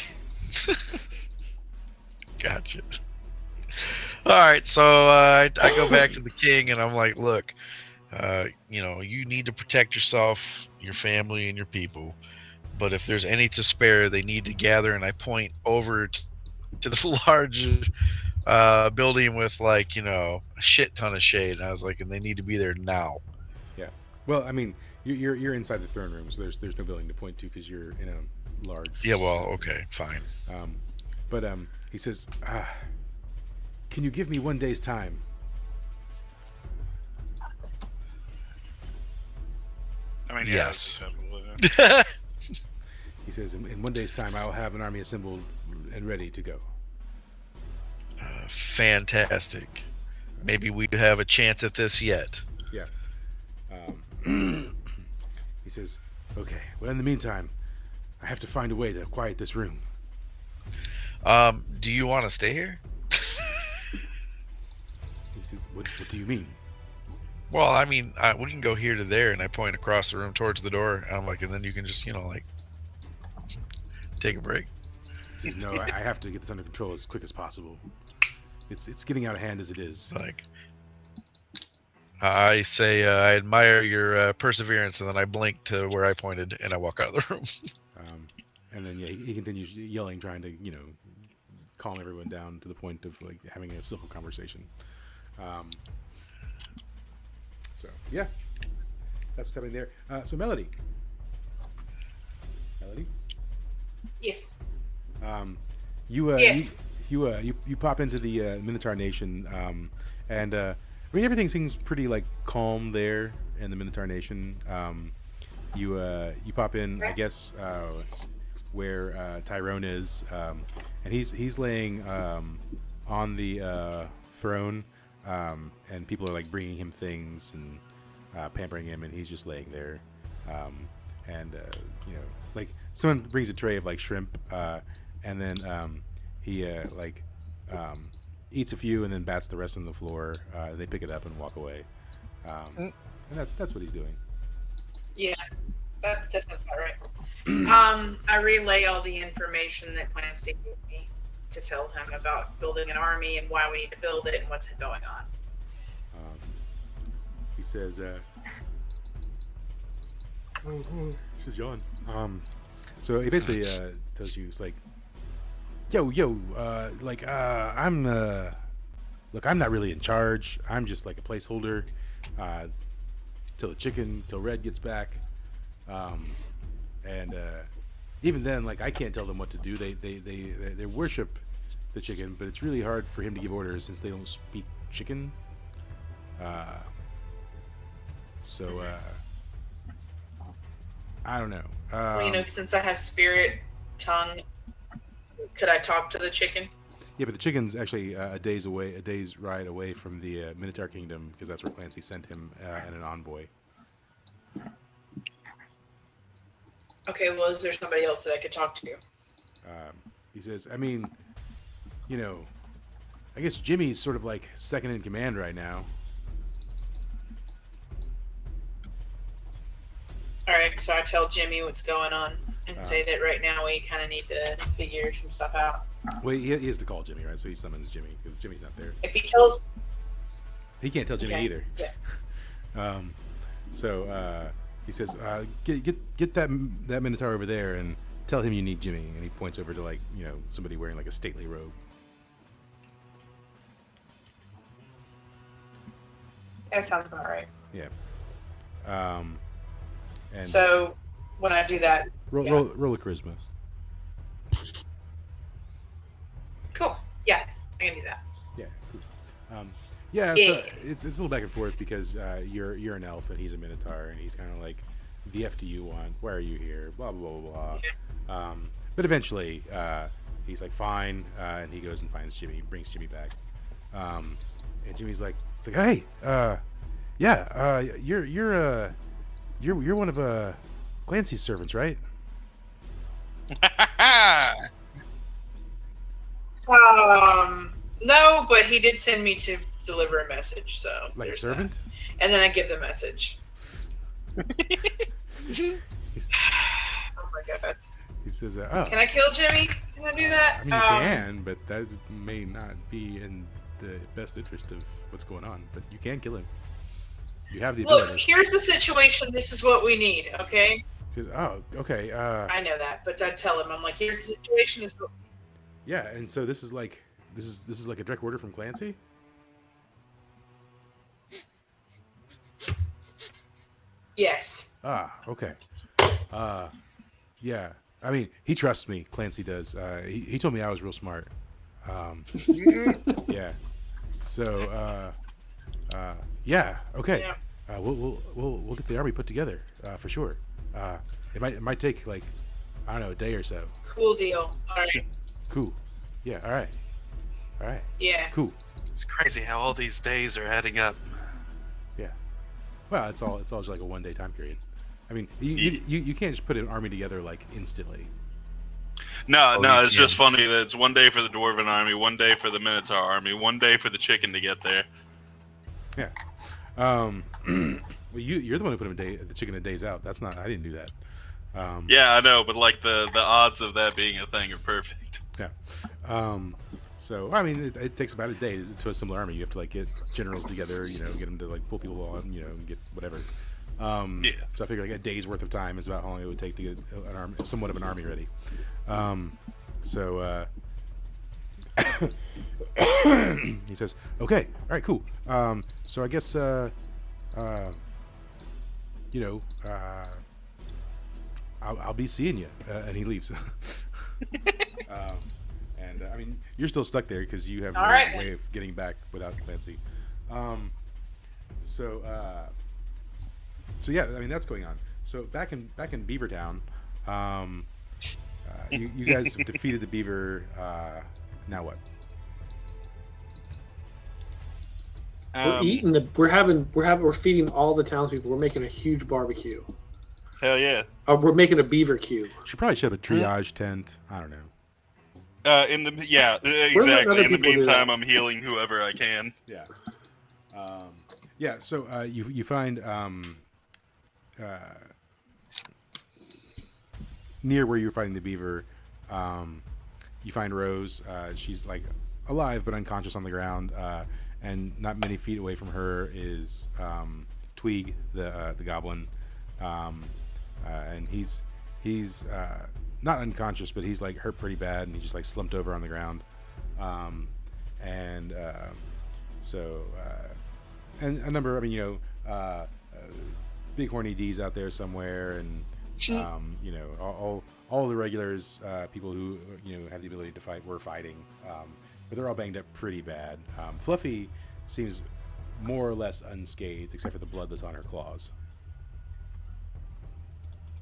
Gotcha. All right, so I go back to the king and I'm like, look, you need to protect yourself, your family, and your people. But if there's any to spare, they need to gather. And I point over to this large building with a shit ton of shade. And I was like, and they need to be there now. Yeah. Well, I mean, you're inside the throne room, so there's no building to point to because you're in a large. Yeah. Well. Okay. Fine. But he says, can you give me 1 day's time? I mean, yes. He says, in 1 day's time, I will have an army assembled and ready to go. Fantastic. Maybe we have a chance at this yet. Yeah. He says, okay, well, in the meantime, I have to find a way to quiet this room. Do you want to stay here? He says, what do you mean? Well, I mean, we can go here to there, and I point across the room towards the door. And I'm like, and then you can just, take a break. He says, no, I have to get this under control as quick as possible. It's getting out of hand as it is. Like, I say, I admire your perseverance, and then I blink to where I pointed, and I walk out of the room. And then, yeah, he continues yelling, trying to, calm everyone down to the point of, having a civil conversation. So, yeah. That's what's happening there. So, Melody. Yes. You pop into the Minotaur Nation, and I mean everything seems pretty calm there in the Minotaur Nation. You pop in, I guess, where Tyrone is, and he's laying on the throne, and people are bringing him things and pampering him, and he's just laying there, and someone brings a tray of shrimp, and then he eats a few and then bats the rest on the floor. They pick it up and walk away, and that's what he's doing. Yeah, that sounds about right. I relay all the information that Clancy gave me to tell him about building an army and why we need to build it and what's going on. He says, this is John. So he basically tells you, it's I'm not really in charge. I'm just a placeholder till Red gets back, and even then, I can't tell them what to do. They worship the chicken, but it's really hard for him to give orders since they don't speak chicken. So I don't know. Since I have spirit tongue, could I talk to the chicken? Yeah, but the chicken's actually a day's ride away from the Minotaur Kingdom, because that's where Clancy sent him and an envoy. Okay, well, is there somebody else that I could talk to? He says, I mean, I guess Jimmy's sort of second in command right now. All right, so I tell Jimmy what's going on and say that right now we kind of need to figure some stuff out. Well, he has to call Jimmy, right? So he summons Jimmy because Jimmy's not there. If he tells... He can't tell Jimmy either. Yeah. So he says, get that Minotaur over there and tell him you need Jimmy. And he points over to like somebody wearing like a stately robe. That sounds about right. Yeah. And So when I do that, roll, yeah. roll a charisma. Cool. Yeah, I can do that. Yeah. Cool. Yeah. So Yeah. it's a little back and forth because you're an elf and he's a Minotaur and he's kind of like, the F do you want? Why are you here? Blah blah blah blah. Yeah. But eventually he's like fine, and he goes and finds Jimmy, brings Jimmy back, and Jimmy's like, it's like, hey, yeah, you're one of Clancy's servants, right? No, but he did send me to deliver a message, so Like a there's servant? that. And then I give the message. Oh my god. He says, oh. Can I kill Jimmy? Can I do that? I mean, you can, but that may not be in the best interest of what's going on. But you can kill him. You have the Look, ability. here's the situation. This is what we need, okay? He says, oh, okay. I know that, but I tell him, I'm like, here's the situation. This is what... Yeah, and so this is like a direct order from Clancy? Yes. Ah, okay. Yeah. I mean, he trusts me. Clancy does. He told me I was real smart. Yeah. So, yeah. Okay. Yeah. We'll get the army put together for sure. It might take like, I don't know, a day or so. Cool deal. All right. Cool. Yeah. All right. All right. Yeah. Cool. It's crazy how all these days are adding up. Yeah. Well, it's all just like a 1 day time period. I mean, you can't just put an army together like instantly. No, you it's just funny that it's 1 day for the Dwarven army, 1 day for the Minotaur army, 1 day for the chicken to get there. Yeah. Well, you're the one who put the chicken a days out. That's not. I didn't do that. Yeah, I know, but like the odds of that being a thing are perfect. Yeah. So I mean, it takes about a day to assemble an army. You have to like get generals together, get them to like pull people on, and get whatever. Yeah. So I figure like a day's worth of time is about how long it would take to get an army, somewhat of an army ready. So he says, "Okay, all right, cool. So I guess I'll be seeing you," and he leaves. And I mean, you're still stuck there because you have no way of getting back without Clancy. So yeah, I mean that's going on. So back in Beavertown, you guys have defeated the beaver. Now what? We're feeding all the townspeople. We're making a huge barbecue. Hell yeah. We're making a beaver queue. She probably should have a triage tent. I don't know. Exactly. In the people do meantime, that? I'm healing whoever I can. Yeah. Yeah. So you find near where you're fighting the beaver, you find Rose. She's like alive but unconscious on the ground, and not many feet away from her is Tweeg, the goblin, and he's not unconscious, but he's like hurt pretty bad, and he's just like slumped over on the ground. And a number, I mean, big horny D's out there somewhere, and all the regulars, people who have the ability to fight, were fighting, but they're all banged up pretty bad. Fluffy seems more or less unscathed, except for the blood that's on her claws.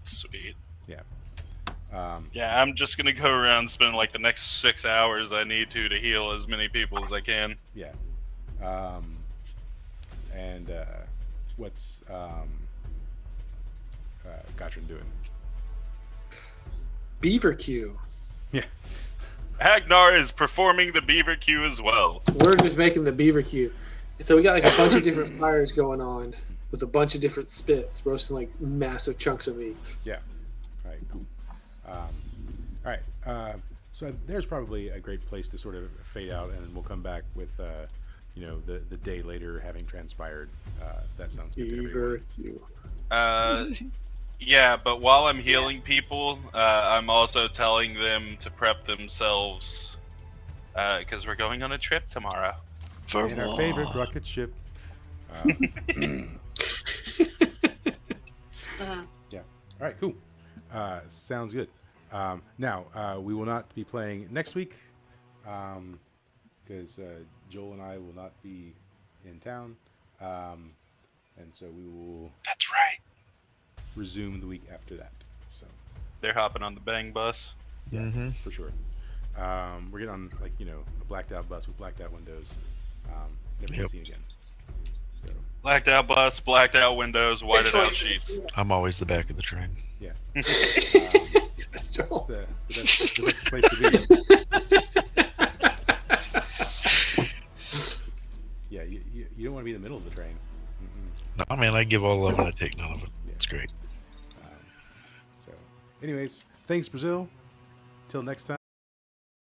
Sweet. Yeah. Yeah, I'm just gonna go around and spend like the next 6 hours I need to heal as many people as I can. Yeah. And what's Gotrin doing? Beaver queue. Yeah. Agnar is performing the beaver queue as well. We're just making the beaver queue. So we got like a bunch of different fires going on with a bunch of different spits, roasting like massive chunks of meat. Yeah. All right. Cool. All right. So there's probably a great place to sort of fade out, and then we'll come back with the day later having transpired. That sounds good to everyone. Yeah, but while I'm healing people, I'm also telling them to prep themselves because we're going on a trip tomorrow. For In our favorite rocket ship. Yeah. All right. Cool. Sounds good. Now we will not be playing next week because Joel and I will not be in town, and so we will That's right. resume the week after that. So They're hopping on the bang bus. yeah, Mm-hmm. for sure. We're getting on a blacked out bus with blacked out windows. Never been Yep. seen again. So Blacked out bus, blacked out windows, whited out choices. sheets. I'm always the back of the train. yeah, That's it's Joel. the best place to be. Yeah, you don't want to be in the middle of the train. Mm-mm. No, man, I give all love and I take none of it. Yeah. It's great. So, anyways, thanks, Brazil. Till next time.